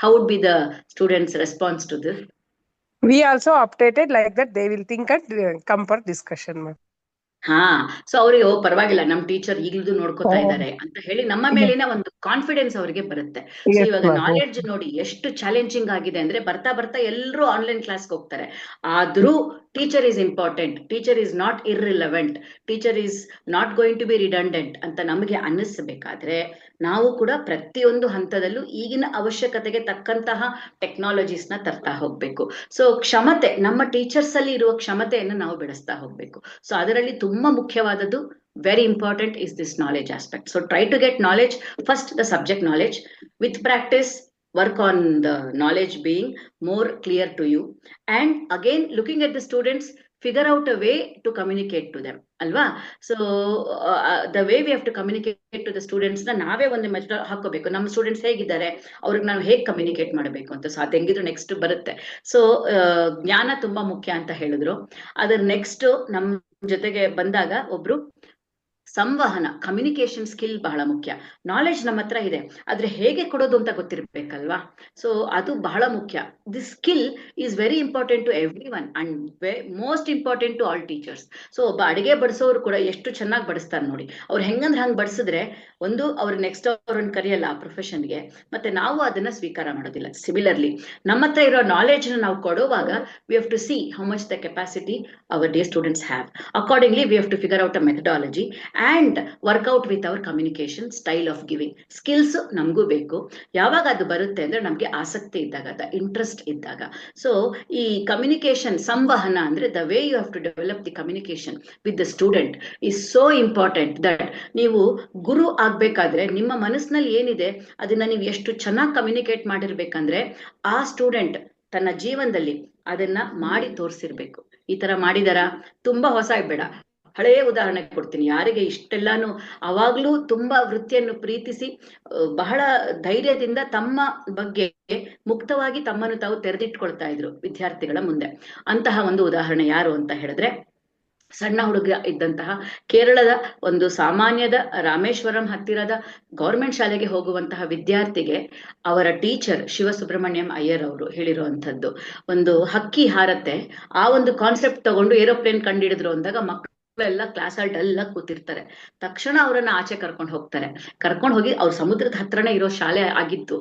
How would be the students' response to this? We also updated like that. They will think and come for discussion, ma'am. So ಅವ್ರಿಗೆ ಪರವಾಗಿಲ್ಲ, ನಮ್ teacher ಈಗಲೂ ನೋಡ್ಕೋತಾ ಇದ್ದಾರೆ ಅಂತ ಹೇಳಿ ನಮ್ಮ ಮೇಲಿನ ಒಂದು ಕಾನ್ಫಿಡೆನ್ಸ್ ಅವರಿಗೆ ಬರುತ್ತೆ. ಸೊ ಇವಾಗ ನಾಲೆಡ್ಜ್ ನೋಡಿ ಎಷ್ಟು ಚಾಲೆಂಜಿಂಗ್ ಆಗಿದೆ ಅಂದ್ರೆ, ಬರ್ತಾ ಬರ್ತಾ ಎಲ್ಲರೂ ಆನ್ಲೈನ್ ಕ್ಲಾಸ್ಗೆ ಹೋಗ್ತಾರೆ. ಆದ್ರೂ teacher is important, teacher is not irrelevant, teacher is not going to be redundant ಅಂತ ನಮಗೆ ಅನ್ನಿಸ್ಬೇಕಾದ್ರೆ, ನಾವು ಕೂಡ ಪ್ರತಿಯೊಂದು ಹಂತದಲ್ಲೂ ಈಗಿನ ಅವಶ್ಯಕತೆಗೆ ತಕ್ಕಂತಹ ಟೆಕ್ನಾಲಜೀಸ್ ನ ತರ್ತಾ ಹೋಗ್ಬೇಕು. ಸೊ ಕ್ಷಮತೆ, ನಮ್ಮ ಟೀಚರ್ಸ್ ಅಲ್ಲಿ ಇರುವ ಕ್ಷಮತೆಯನ್ನು ನಾವು ಬೆಳೆಸ್ತಾ ಹೋಗ್ಬೇಕು. ಸೊ ಅದರಲ್ಲಿ ತುಂಬಾ ಮುಖ್ಯವಾದದ್ದು, very important, is this knowledge aspect. So try to get knowledge first, the subject knowledge. With practice, work on the knowledge being more clear to you, and again looking at the students, figure out a way to communicate to them, alva? So the way we have to communicate to the students na nave ಒಂದು method ಹಾಕೋಬೇಕು. ನಮ್ಮ students ಹೇಗಿದ್ದಾರೆ, ಅವ್ರಿಗೆ ನಾವು ಹೇಗೆ communicate ಮಾಡಬೇಕು ಅಂತ. So ಅದು ಹೆಂಗಿದ್ರು ನೆಕ್ಸ್ಟ್ ಬರುತ್ತೆ. ಸೊ ಜ್ಞಾನ ತುಂಬಾ ಮುಖ್ಯ ಅಂತ ಹೇಳಿದ್ರು. ಅದ್ರ ನೆಕ್ಸ್ಟ್ ನಮ್ಮ ಜೊತೆಗೆ ಬಂದಾಗ ಒಬ್ರು ಸಂವಹನ, ಕಮ್ಯುನಿಕೇಶನ್ ಸ್ಕಿಲ್ ಬಹಳ ಮುಖ್ಯ. ನಾಲೆಡ್ಜ್ ನಮ್ಮ ಹತ್ರ ಇದೆ, ಆದ್ರೆ ಹೇಗೆ ಕೊಡೋದು ಅಂತ ಗೊತ್ತಿರ್ಬೇಕಲ್ವಾ? ಸೊ ಅದು ಬಹಳ ಮುಖ್ಯ. This skill is very important to every one and most important to all teachers. So ಒಬ್ಬ ಅಡಿಗೆ ಬಡಿಸೋರು ಕೂಡ ಎಷ್ಟು ಚೆನ್ನಾಗಿ ಬಡಿಸ್ತಾರೆ ನೋಡಿ. ಅವ್ರು ಹೆಂಗಂದ್ರೆ ಹಂಗೆ ಬಡಿಸಿದ್ರೆ ಒಂದು ಅವ್ರು ನೆಕ್ಸ್ಟ್ ಅವ್ರನ್ನ ಕರೆಯಲ್ಲ ಆ ಪ್ರೊಫೆಷನ್ಗೆ, ಮತ್ತೆ ನಾವು ಅದನ್ನ ಸ್ವೀಕಾರ ಮಾಡೋದಿಲ್ಲ. ಸಿಮಿಲರ್ಲಿ ನಮ್ಮ ಹತ್ರ ಇರೋ ನಾಲೆಡ್ಜ್ ನಾವು ಕೊಡುವಾಗ we have to see how much the capacity our day students have. Accordingly we have to figure out a methodology and work out with our communication style of giving. Skills ನಮಗೂ ಬೇಕು. ಯಾವಾಗ ಅದು ಬರುತ್ತೆ ಅಂದ್ರೆ ನಮ್ಗೆ ಆಸಕ್ತಿ ಇದ್ದಾಗ, ದ ಇಂಟ್ರೆಸ್ಟ್ ಇದ್ದಾಗ. ಸೊ ಈ ಕಮ್ಯುನಿಕೇಶನ್, ಸಂವಹನ ಅಂದ್ರೆ the way you have to develop the communication with the student is so important that ನೀವು ಗುರು ಆಗ್ಬೇಕಾದ್ರೆ ನಿಮ್ಮ ಮನಸ್ಸಿನಲ್ಲಿ ಏನಿದೆ ಅದನ್ನ ನೀವು ಎಷ್ಟು ಚೆನ್ನಾಗಿ ಕಮ್ಯುನಿಕೇಟ್ ಮಾಡಿರ್ಬೇಕಂದ್ರೆ ಆ ಸ್ಟೂಡೆಂಟ್ ತನ್ನ ಜೀವನದಲ್ಲಿ ಅದನ್ನ ಮಾಡಿ ತೋರಿಸಿರ್ಬೇಕು. ಈ ತರ ಮಾಡಿದಾರ? ತುಂಬಾ ಹೊಸ ಬೇಡ, ಹಳೆಯ ಉದಾಹರಣೆ ಕೊಡ್ತೀನಿ. ಯಾರಿಗೆ ಇಷ್ಟೆಲ್ಲಾನು ಅವಾಗ್ಲೂ ತುಂಬಾ ವೃತ್ತಿಯನ್ನು ಪ್ರೀತಿಸಿ ಬಹಳ ಧೈರ್ಯದಿಂದ ತಮ್ಮ ಬಗ್ಗೆ ಮುಕ್ತವಾಗಿ ತಮ್ಮನ್ನು ತಾವು ತೆರೆದಿಟ್ಕೊಳ್ತಾ ಇದ್ರು ವಿದ್ಯಾರ್ಥಿಗಳ ಮುಂದೆ. ಅಂತಹ ಒಂದು ಉದಾಹರಣೆ ಯಾರು ಅಂತ ಹೇಳಿದ್ರೆ, ಸಣ್ಣ ಹುಡುಗ ಇದ್ದಂತಹ ಕೇರಳದ ಒಂದು ಸಾಮಾನ್ಯದ ರಾಮೇಶ್ವರಂ ಹತ್ತಿರದ ಗೌರ್ಮೆಂಟ್ ಶಾಲೆಗೆ ಹೋಗುವಂತಹ ವಿದ್ಯಾರ್ಥಿಗೆ ಅವರ ಟೀಚರ್ ಶಿವಸುಬ್ರಹ್ಮಣ್ಯಂ ಅಯ್ಯರ್ ಅವರು ಹೇಳಿರುವಂತದ್ದು, ಒಂದು ಹಕ್ಕಿ ಹಾರತ್ತೆ, ಆ ಒಂದು ಕಾನ್ಸೆಪ್ಟ್ ತಗೊಂಡು ಏರೋಪ್ಲೇನ್ ಕಂಡಿಡಿದ್ರು ಅಂದಾಗ ಮಕ್ಕಳೆಲ್ಲ ಕ್ಲಾಸಲ್ಲಿ ಡಲ್ ಆಗಿ ಕೂತಿರ್ತಾರೆ. ತಕ್ಷಣ ಅವರನ್ನ ಆಚೆ ಕರ್ಕೊಂಡು ಹೋಗಿ ಅವ್ರ ಸಮುದ್ರದ ಹತ್ರನೇ ಇರೋ ಶಾಲೆ ಆಗಿತ್ತು.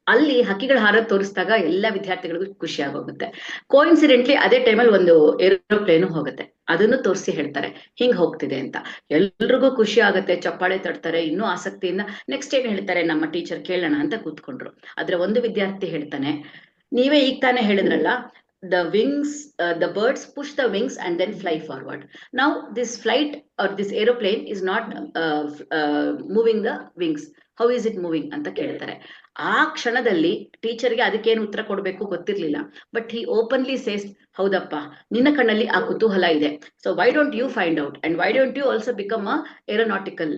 ಅಲ್ಲಿ ಹಕ್ಕಿಗಳ ಹಾರ ತೋರಿಸಿದಾಗ ಎಲ್ಲ ವಿದ್ಯಾರ್ಥಿಗಳಿಗೂ ಖುಷಿ ಆಗೋಗುತ್ತೆ. ಕೋಇನ್ಸಿಡೆಂಟ್ಲಿ ಅದೇ ಟೈಮಲ್ಲಿ ಒಂದು ಏರೋಪ್ಲೇನು ಹೋಗುತ್ತೆ, ಅದನ್ನು ತೋರಿಸಿ ಹೇಳ್ತಾರೆ ಹಿಂಗ್ ಹೋಗ್ತಿದೆ ಅಂತ. ಎಲ್ರಿಗೂ ಖುಷಿ ಆಗುತ್ತೆ, ಚಪ್ಪಾಳೆ ತಡ್ತಾರೆ, ಇನ್ನೂ ಆಸಕ್ತಿಯಿಂದ ನೆಕ್ಸ್ಟ್ ಏನ್ ಹೇಳ್ತಾರೆ ನಮ್ಮ ಟೀಚರ್ ಕೇಳೋಣ ಅಂತ ಕೂತ್ಕೊಂಡ್ರು. ಆದ್ರೆ ಒಂದು ವಿದ್ಯಾರ್ಥಿ ಹೇಳ್ತಾನೆ, ನೀವೇ ಈಗ ತಾನೇ ಹೇಳಿದ್ರಲ್ಲ, the wings, the birds push the wings and then fly forward. Now this flight or this aeroplane is not moving the wings. How is it moving ಅಂತ ಕೇಳ್ತಾರೆ. ಆ ಕ್ಷಣದಲ್ಲಿ ಟೀಚರ್ಗೆ ಅದಕ್ಕೇನು ಉತ್ತರ ಕೊಡ್ಬೇಕು ಗೊತ್ತಿರ್ಲಿಲ್ಲ. ಬಟ್ ಹಿ ಓಪನ್ಲಿ ಸೇಸ್, ಹೌದಪ್ಪ ನಿನ್ನ ಕಣ್ಣಲ್ಲಿ ಆ ಕುತೂಹಲ ಇದೆ, so why don't you find out and why don't you also become a aeronautical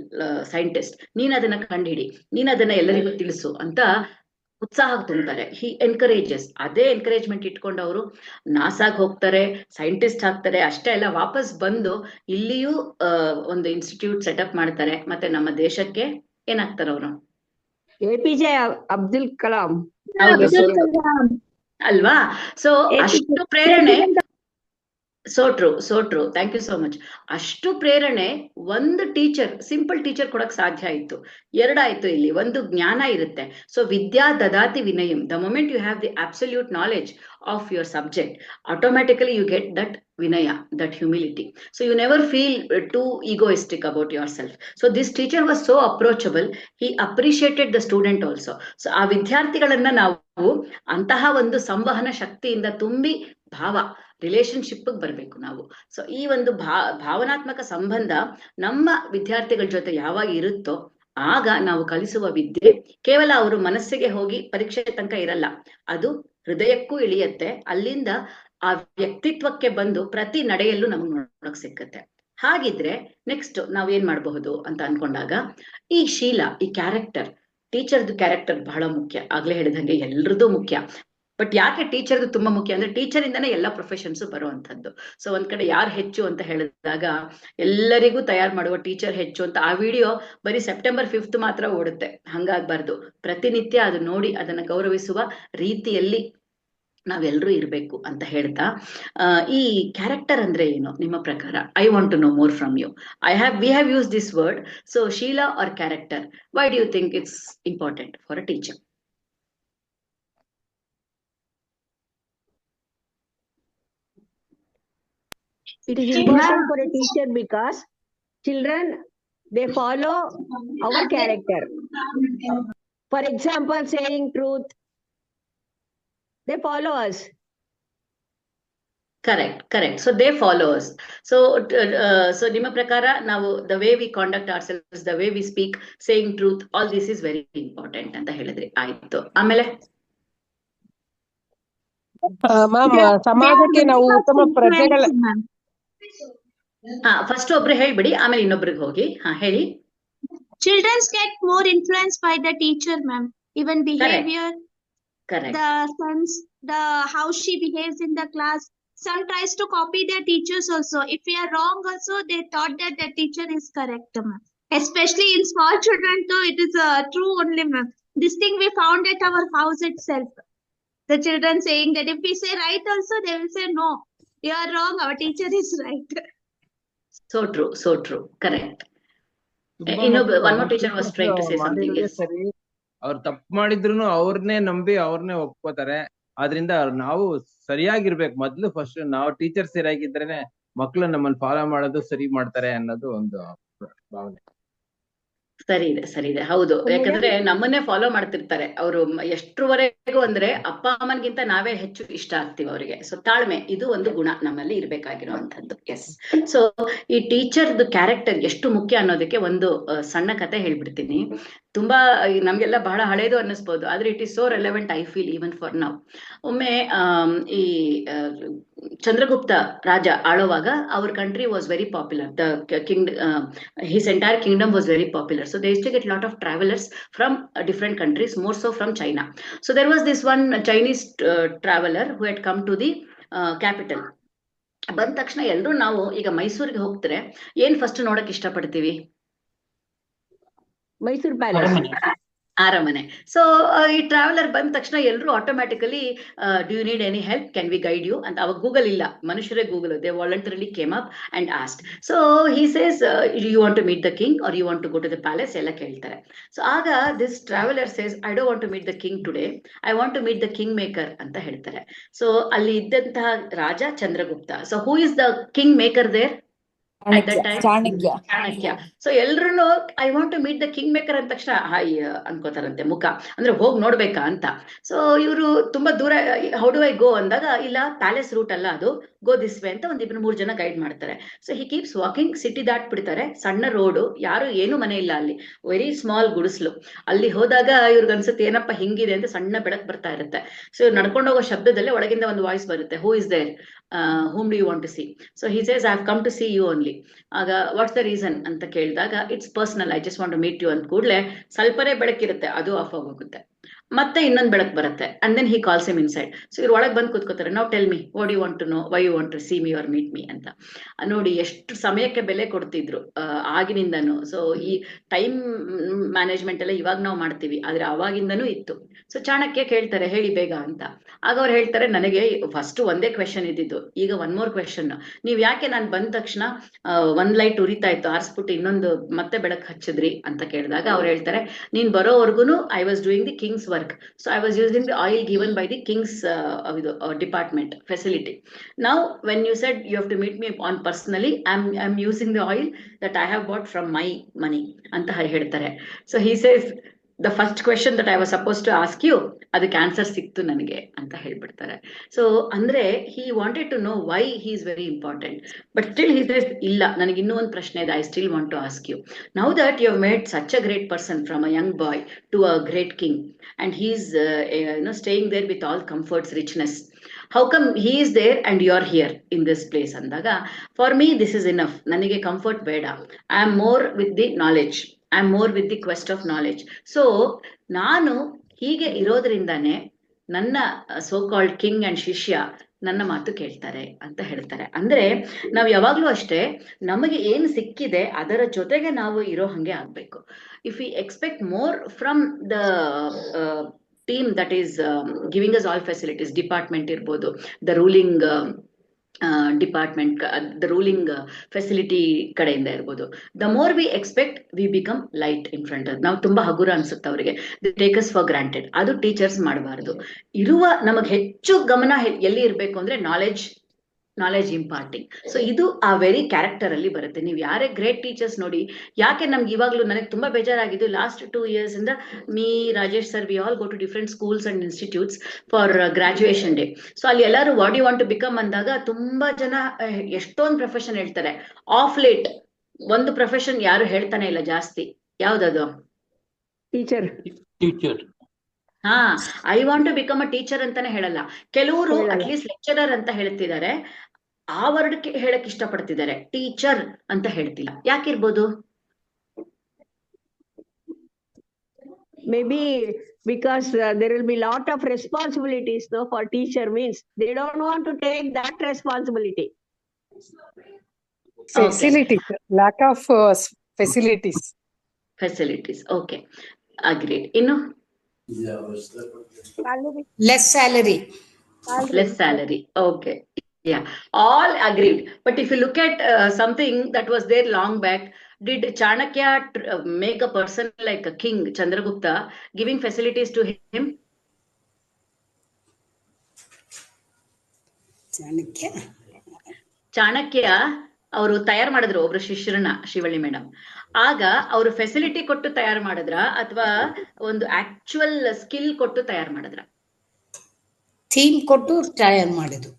scientist. ನೀನ್ ಅದನ್ನ ಕಂಡುಹಿಡಿ, ನೀನ್ ಅದನ್ನ ಎಲ್ಲರಿಗೂ ತಿಳಿಸು ಅಂತ ಉತ್ಸಾಹ ತುಂಬ್ತಾರೆ. ಹಿ ಎನ್ಕರೇಜಸ್. ಅದೇ ಎನ್ಕರೇಜ್ಮೆಂಟ್ ಇಟ್ಕೊಂಡು ಅವರು ನಾಸಾಗ್ ಹೋಗ್ತಾರೆ, ಸೈಂಟಿಸ್ಟ್ ಆಗ್ತಾರೆ. ಅಷ್ಟೇ ಅಲ್ಲ, ವಾಪಸ್ ಬಂದು ಇಲ್ಲಿಯೂ ಒಂದು ಇನ್ಸ್ಟಿಟ್ಯೂಟ್ ಸೆಟಪ್ ಮಾಡ್ತಾರೆ. ಮತ್ತೆ ನಮ್ಮ ದೇಶಕ್ಕೆ ಏನಾಗ್ತಾರೆ ಅವರು? APJ ಅಬ್ದುಲ್ ಕಲಾಂ ಅಲ್ವಾ? ಸೊ ಅಷ್ಟು ಪ್ರೇರಣೆ. So true. Thank you so much. ಅಷ್ಟು ಪ್ರೇರಣೆ ಒಂದು ಟೀಚರ್, ಸಿಂಪಲ್ ಟೀಚರ್ ಕೊಡಕ್ ಸಾಧ್ಯ ಆಯ್ತು. ಎರಡಾಯ್ತು ಇಲ್ಲಿ. ಒಂದು ಜ್ಞಾನ ಇರುತ್ತೆ. ಸೊ ವಿದ್ಯಾ ದದಾತಿ ವಿನಯಂ. The moment you have the absolute knowledge of your subject, automatically you get that vinaya, that humility. So you never feel too egoistic about yourself. So this teacher was so approachable. He appreciated the student also. So ಆ ವಿದ್ಯಾರ್ಥಿಗಳನ್ನ ನಾವು ಅಂತಹ ಒಂದು ಸಂವಹನ ಶಕ್ತಿಯಿಂದ ತುಂಬಿ relationship ಬರ್ಬೇಕು ನಾವು. So ಈ ಒಂದು ಭಾವನಾತ್ಮಕ ಸಂಬಂಧ ನಮ್ಮ ವಿದ್ಯಾರ್ಥಿಗಳ ಜೊತೆ ಯಾವಾಗ ಇರುತ್ತೋ ಆಗ ನಾವು ಕಲಿಸುವ ವಿದ್ಯೆ ಕೇವಲ ಅವರು ಮನಸ್ಸಿಗೆ ಹೋಗಿ ಪರೀಕ್ಷೆ ತನಕ ಇರಲ್ಲ, ಅದು ಹೃದಯಕ್ಕೂ ಇಳಿಯತ್ತೆ. ಅಲ್ಲಿಂದ ಆ ವ್ಯಕ್ತಿತ್ವಕ್ಕೆ ಬಂದು ಪ್ರತಿ ನಡೆಯಲ್ಲೂ ನಮಗೆ ನೋಡಕ್ ಸಿಕ್ಕತ್ತೆ. ಹಾಗಿದ್ರೆ ನೆಕ್ಸ್ಟ್ ನಾವ್ ಏನ್ ಮಾಡಬಹುದು ಅಂತ ಅನ್ಕೊಂಡಾಗ, ಈ ಶೀಲ, ಈ ಕ್ಯಾರೆಕ್ಟರ್, ಟೀಚರ್ದು ಕ್ಯಾರೆಕ್ಟರ್ ಬಹಳ ಮುಖ್ಯ. ಆಗ್ಲೇ ಹೇಳಿದಂಗೆ ಎಲ್ರದ್ದು ಮುಖ್ಯ. ಬಟ್ ಯಾಕೆ ಟೀಚರ್ದು ತುಂಬಾ ಮುಖ್ಯ ಅಂದ್ರೆ, ಟೀಚರ್ ಇಂದಾನೆ ಎಲ್ಲ ಪ್ರೊಫೆಷನ್ಸ್ ಬರುವಂತದ್ದು. ಸೊ ಒಂದ್ ಕಡೆ ಯಾರು ಹೆಚ್ಚು ಅಂತ ಹೇಳಿದಾಗ ಎಲ್ಲರಿಗೂ ತಯಾರು ಮಾಡುವ ಟೀಚರ್ ಹೆಚ್ಚು ಅಂತ ಆ ವಿಡಿಯೋ ಬರೀ ಸೆಪ್ಟೆಂಬರ್ 5th ಮಾತ್ರ ಓಡುತ್ತೆ. ಹಂಗಾಗ್ಬಾರ್ದು. ಪ್ರತಿನಿತ್ಯ ಅದು ನೋಡಿ ಅದನ್ನ ಗೌರವಿಸುವ ರೀತಿಯಲ್ಲಿ ನಾವೆಲ್ಲರೂ ಇರ್ಬೇಕು ಅಂತ ಹೇಳ್ತಾ, ಈ ಕ್ಯಾರೆಕ್ಟರ್ ಅಂದ್ರೆ ಏನು ನಿಮ್ಮ ಪ್ರಕಾರ? I want to know more from you. We have use this word. So ಶೀಲಾ or character, why do you think it's important for a teacher? It is important for a teacher because children, they follow our character. For example, saying truth, they follow us. Correct. So they follow us. So ನಿಮ್ಮ ಪ್ರಕಾರ ನಾವು the way we conduct ourselves, the way we speak, saying truth, all this is very important ಅಂತ ಹೇಳಿದ್ರಿ. ಆಯ್ತು, ಆಮೇಲೆ ma'am, ಸಮಾಜಕ್ಕೆ ನಾವು ಉತ್ತಮ ಪ್ರಜೆಗಳ ಫಸ್ಟ್ ಒಬ್ರು ಹೇಳ್ಬಿಡಿ, ಆಮೇಲೆ ಇನ್ನೊಬ್ರಿಗೆ ಹೋಗಿ. ಹೇಳಿ. Children get more influenced by the teacher, ma'am. Even behavior, Correct. the sense, how she behaves in the class, some tries to copy their teachers also. If we are wrong also, they thought that the teacher is correct, ma'am. Especially in small children too, it is true only, ma'am. This thing we found at our house itself. The children saying that if we say right also, they will say no, you are wrong, our teacher is right. So true, so true, correct. ತುಂಬಾ ಇನ್ನೊಬ್ಬ ಮಕ್ಳು one more teacher was trying to ಅವ್ರು say something. ಮಾಡಿರೋದೇ Yes. ಸರಿ, ಅವ್ರು ತಪ್ಪು ಮಾಡಿದ್ರು ಅವ್ರನ್ನೇ ನಂಬಿ ಅವ್ರನ್ನೇ ಒಪ್ಕೋತಾರೆ. ಆದ್ರಿಂದ ನಾವು ಸರಿಯಾಗಿರ್ಬೇಕು. ಮೊದ್ಲು ಫಸ್ಟ್ ನಾವು ಟೀಚರ್ ಸರಿಯಾಗಿದ್ರೇನೆ ಮಕ್ಳು ನಮ್ಮನ್ನ ಫಾಲೋ ಮಾಡೋದು ಸರಿ ಮಾಡ್ತಾರೆ ಅನ್ನೋದು ಒಂದು ಭಾವನೆ. ಸರಿ ಇದೆ, ಹೌದು. ಯಾಕಂದ್ರೆ ನಮ್ಮನ್ನೇ ಫಾಲೋ ಮಾಡ್ತಿರ್ತಾರೆ ಅವರು ಎಷ್ಟ್ರವರೆಗೂ ಅಂದ್ರೆ ಅಪ್ಪ ಅಮ್ಮನ್ಗಿಂತ ನಾವೇ ಹೆಚ್ಚು ಇಷ್ಟ ಆಗ್ತೀವಿ ಅವರಿಗೆ. ಸೊ ತಾಳ್ಮೆ ಇದು ಒಂದು ಗುಣ ನಮ್ಮಲ್ಲಿ ಇರ್ಬೇಕಾಗಿರುವಂತದ್ದು. ಎಸ್. ಸೊ ಈ ಟೀಚರ್ದು ಕ್ಯಾರೆಕ್ಟರ್ ಎಷ್ಟು ಮುಖ್ಯ ಅನ್ನೋದಕ್ಕೆ ಒಂದು ಸಣ್ಣ ಕತೆ ಹೇಳ್ಬಿಡ್ತೀನಿ. ತುಂಬಾ ನಮ್ಗೆಲ್ಲ ಬಹಳ ಹಳೇದು ಅನ್ನಿಸ್ಬೋದು, ಆದ್ರೆ it is so relevant I feel even for now. ಒಮ್ಮೆ ಈ ಚಂದ್ರಗುಪ್ತ ರಾಜ ಆಳುವಾಗ ಅವ್ರ country was very popular. The king his entire Kingdom was very popular. So they used to get a lot of travelers from different countries, more so from China. So there was this one Chinese traveler who had come to the capital. ಬಂದ ತಕ್ಷಣ ಎಲ್ರು ನಾವು ಈಗ ಮೈಸೂರಿಗೆ ಹೋಗ್ತಾರೆ, ಏನ್ first ನೋಡಕ್ ಇಷ್ಟ ಪಡ್ತೀವಿ? ಮೈಸೂರು ಪ್ಯಾಲೇಸ್, ಅರಮನೆ. ಸೊ ಈ ಟ್ರಾವೆಲರ್ ಬಂದ ತಕ್ಷಣ ಎಲ್ರು automatically do you need any help, can we guide you ಅಂತ. ಅವಾಗ ಗೂಗಲ್ ಇಲ್ಲ, ಮನುಷ್ಯರೇ Google. They voluntarily came up and asked. So he says you want to meet the king or you want to go to the palace ಎಲ್ಲ ಕೇಳ್ತಾರೆ. So ಆಗ this traveller says I don't want to meet the king today, I want to meet the king maker ಅಂತ ಹೇಳ್ತಾರೆ. So ಅಲ್ಲಿ ಇದ್ದಂತಹ ರಾಜ Chandragupta. So who is the king maker there? Chanakya. So ಎಲ್ರು I want to meet the king maker ಅಂದ ತಕ್ಷಣ hi ಅನ್ಕೋತಾರಂತೆ ಮುಖ, ಅಂದ್ರೆ ಹೋಗ್ ನೋಡ್ಬೇಕಾ ಅಂತ. ಸೊ ಇವರು ತುಂಬಾ ದೂರ, ಹೌ ಡು ಐ ಗೋ ಅಂದಾಗ, ಇಲ್ಲ ಪ್ಯಾಲೇಸ್ ರೂಟ್ ಅಲ್ಲ ಅದು, ಗೋ ದಿಸ್ ವೇ ಅಂತ ಒಂದ್ 2-3 ಜನ ಗೈಡ್ ಮಾಡ್ತಾರೆ. So he keeps walking, city ದಾಟ್ ಬಿಡ್ತಾರೆ, ಸಣ್ಣ ರೋಡು, ಯಾರು ಏನು ಮನೆ ಇಲ್ಲ ಅಲ್ಲಿ, ವೆರಿ ಸ್ಮಾಲ್ ಗುಡಿಸ್ಲು. ಅಲ್ಲಿ ಹೋದಾಗ ಇವ್ರಿಗೆ ಅನ್ಸುತ್ತೆ ಏನಪ್ಪ ಹಿಂಗಿದೆ ಅಂತ, ಸಣ್ಣ ಬೆಳಕ್ ಬರ್ತಾ ಇರುತ್ತೆ. ಸೊ ಇವ್ರು ನಡ್ಕೊಂಡು ಹೋಗೋ ಶಬ್ದದಲ್ಲೇ ಒಳಗಿಂದ ಒಂದು ವಾಯ್ಸ್ ಬರುತ್ತೆ, who is there, whom do you want to see? So he says, I have come to see you only. ಆಗ what's the reason ಅಂತ ಕೇಳಿದಾಗ, it's personal, I just want to meet you ಅಂತ ಕೂಡ್ಲೆ ಸ್ವಲ್ಪನೇ ಬೆಳಕಿರುತ್ತೆ, ಅದು of ಆಗೋಗುತ್ತೆ. ಮತ್ತೆ ಇನ್ನೊಂದ್ ಬೆಳಕ್ ಬರುತ್ತೆ, and then he calls him inside. So ಇವ್ರು ಒಳಗೆ ಬಂದು ಕೂತ್ಕೋತಾರೆ. Now tell me, what you want to know, why you want to see me or meet me ಅಂತ. ನೋಡಿ ಎಷ್ಟು ಸಮಯಕ್ಕೆ ಬೆಲೆ ಕೊಡ್ತಿದ್ರು ಆಗಿನಿಂದನು. ಸೊ ಈ ಟೈಮ್ ಮ್ಯಾನೇಜ್ಮೆಂಟ್ ಎಲ್ಲ ಇವಾಗ ನಾವು ಮಾಡ್ತೀವಿ, ಆದ್ರೆ ಅವಾಗಿಂದನೂ ಇತ್ತು. ಸೊ ಚಾಣಕ್ಯ ಕೇಳ್ತಾರೆ, ಹೇಳಿ ಬೇಗ ಅಂತ. ಆಗ ಅವ್ರು ಹೇಳ್ತಾರೆ, ನನಗೆ ಫಸ್ಟ್ ಒಂದೇ ಕ್ವೆಶನ್ ಇದ್ದಿದ್ದು, ಈಗ ಒನ್ ಮೋರ್ ಕ್ವೆಶನ್. ನೀವ್ ಯಾಕೆ ನಾನು ಬಂದ ತಕ್ಷಣ ಒಂದ್ ಲೈಟ್ ಉರಿತಾ ಇತ್ತು, ಆರಿಸ್ಬಿಟ್ಟು ಇನ್ನೊಂದು ಮತ್ತೆ ಬೆಳಕ್ ಹಚ್ಚಿದ್ರಿ ಅಂತ ಕೇಳಿದಾಗ ಅವ್ರು ಹೇಳ್ತಾರೆ, ನೀನ್ ಬರೋವರೆಗೂ I was doing the Kings work. So I was using the oil given by the king's department facility. Now when you said you have to meet me on personally, I'm using the oil that I have bought from my money anta ಹೇಳ್ತಾರೆ. So he says, the first question that I was supposed to ask you, ಅದಕ್ಕೆ answer ಸಿಕ್ತು ನನಗೆ ಅಂತ ಹೇಳ್ಬಿಡ್ತಾರೆ. So ಅಂದ್ರೆ he wanted to know why he is very important, but still he says, ಇಲ್ಲ ನನಗೆ ಇನ್ನೂ ಒಂದು ಪ್ರಶ್ನೆ ಇದೆ, I still want to ask you. Now that you have made such a great person from a young boy to a great king, and he is staying there with all comforts, richness, how come he is there and you are here in this place ಅಂದಾಗ, for me this is enough, ನನಗೆ comfort ಬೇಡ, I am more with the knowledge, I am more with the quest of knowledge. So ನಾನು ಹೀಗೆ ಇರೋದ್ರಿಂದಾನೆ ನನ್ನ so called king and ಶಿಷ್ಯ ನನ್ನ ಮಾತು ಕೇಳ್ತಾರೆ ಅಂತ ಹೇಳ್ತಾರೆ. ಅಂದ್ರೆ ನಾವ್ ಯಾವಾಗ್ಲೂ ಅಷ್ಟೇ, ನಮಗೆ ಏನ್ ಸಿಕ್ಕಿದೆ ಅದರ ಜೊತೆಗೆ ನಾವು ಇರೋ ಹಂಗೆ ಆಗ್ಬೇಕು. If we expect more from the team that is giving us all facilities, department ಇರ್ಬೋದು, the ruling department, the ruling facility ಕಡೆಯಿಂದ ಇರ್ಬೋದು, the more we expect we become light in front. ನಾವು ತುಂಬಾ ಹಗುರ ಅನ್ಸುತ್ತೆ ಅವರಿಗೆ, the take us for granted. ಅದು teachers ಮಾಡಬಾರ್ದು. ಇರುವ ನಮಗೆ ಹೆಚ್ಚು ಗಮನ ಎಲ್ಲಿ ಇರ್ಬೇಕು ಅಂದ್ರೆ ನಾಲೆಜ್ ಇಂಪಾರ್ಟಿಂಗ್. ಸೊ ಇದು ಆ ವೆರಿ ಕ್ಯಾರೆಕ್ಟರ್ ಅಲ್ಲಿ ಬರುತ್ತೆ. ನೀವು ಯಾರೇ ಗ್ರೇಟ್ ಟೀಚರ್ಸ್ ನೋಡಿ, ಯಾಕೆ ನಮ್ಗೆ ಇವಾಗ್ಲೂ ನನಗೆ ತುಂಬಾ ಬೇಜಾರಾಗಿದ್ದು, ಲಾಸ್ಟ್ 2 years ಇಂದ me, Rajesh sir, we all go to different schools and institutes for graduation day. So ಅಲ್ಲಿ ಎಲ್ಲರೂ what you want to become ಅಂದಾಗ ತುಂಬಾ ಜನ ಎಷ್ಟೊಂದು ಪ್ರೊಫೆಷನ್ ಹೇಳ್ತಾರೆ. ಆಫ್ ಲೇಟ್ ಒಂದು ಪ್ರೊಫೆಷನ್ ಯಾರು ಹೇಳ್ತಾನೆ ಇಲ್ಲ ಜಾಸ್ತಿ, ಯಾವ್ದದು? ಟೀಚರ್. ಹಾ, I want to become a teacher ಅಂತಾನೆ ಹೇಳಲ್ಲ. ಕೆಲವರು ಅಟ್ಲೀಸ್ಟ್ ಲೆಕ್ಚರರ್ ಅಂತ ಹೇಳ್ತಿದ್ದಾರೆ, ಆ ವರ್ಡ್ ಹೇಳಕ್ ಇಷ್ಟಪಡ್ತಿದ್ದಾರೆ, ಟೀಚರ್ ಅಂತ ಹೇಳ್ತಿಲ್ಲ. ಯಾಕಿರ್ಬೋದು? maybe because there will be lot of responsibilities, no, for teacher means they don't want to take that responsibility. Facilities, lack of facilities. Facilities. Okay. Agreed. Innu? Less salary. Less salary. Okay. Yeah. All agreed. But if you look at something that was there long back, did Chanakya make a person like a king, Chandragupta, giving facilities to him? Chanakya ಅವರು ತಯಾರು ಮಾಡಿದ್ರು ಒಬ್ರು ಶಿಷ್ಯರನ್ನ, Shivalli madam. ಆಗ ಅವರು facility ಕೊಟ್ಟು ತಯಾರು ಮಾಡಿದ್ರ ಅಥವಾ ಒಂದು ಆಕ್ಚುಯಲ್ ಸ್ಕಿಲ್ ಕೊಟ್ಟು ತಯಾರು ಮಾಡಿದ್ರ? ಥೀಮ್ ಕೊಟ್ಟು ತಯಾರು ಮಾಡಿದ್ರು.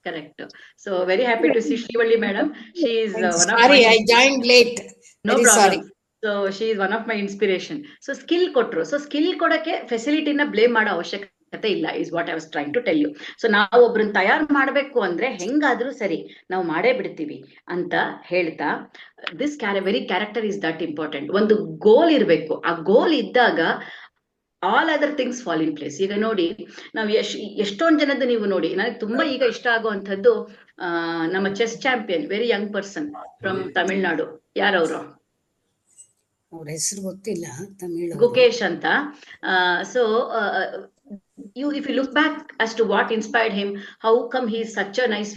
Correct. So very happy to see Shrivalli madam. She is one of Sorry, my... I joined late. No Very problem. sorry. So she is one of my inspiration. So skill ಕೊಟ್ರು. So skill ಕೊಡಕ್ಕೆ ಫೆಸಿಲಿಟಿನ blame ಮಾಡೋ ಅವಶ್ಯಕತೆ ಇಲ್ಲ, is what I was trying to tell you. So ನಾವು ಒಬ್ರನ್ನ ತಯಾರು ಮಾಡ್ಬೇಕು ಅಂದ್ರೆ ಹೆಂಗಾದ್ರೂ ಸರಿ ನಾವು ಮಾಡೇ ಬಿಡ್ತೀವಿ ಅಂತ ಹೇಳ್ತಾ, this very character is that important. ಒಂದು ಗೋಲ್ ಇರ್ಬೇಕು. ಆ ಗೋಲ್ ಇದ್ದಾಗ all other things fall in place. ಈಗ ನೋಡಿ, ನಾವು ಎಷ್ಟೊಂದ್ ಜನದ್ದು ನೀವು ನೋಡಿ, ನನಗೆ ತುಂಬಾ ಈಗ ಇಷ್ಟ ಆಗುವಂತದ್ದು ನಮ್ಮ chess champion, very Young person from Tamil Nadu. ಯಾರವರು? ಅವ್ರ ಹೆಸರು ಗೊತ್ತಿಲ್ಲ, ತಮಿಳು. ಗುಕೇಶ್ ಅಂತ. So if you look back as to what inspired him, how come he is such a nice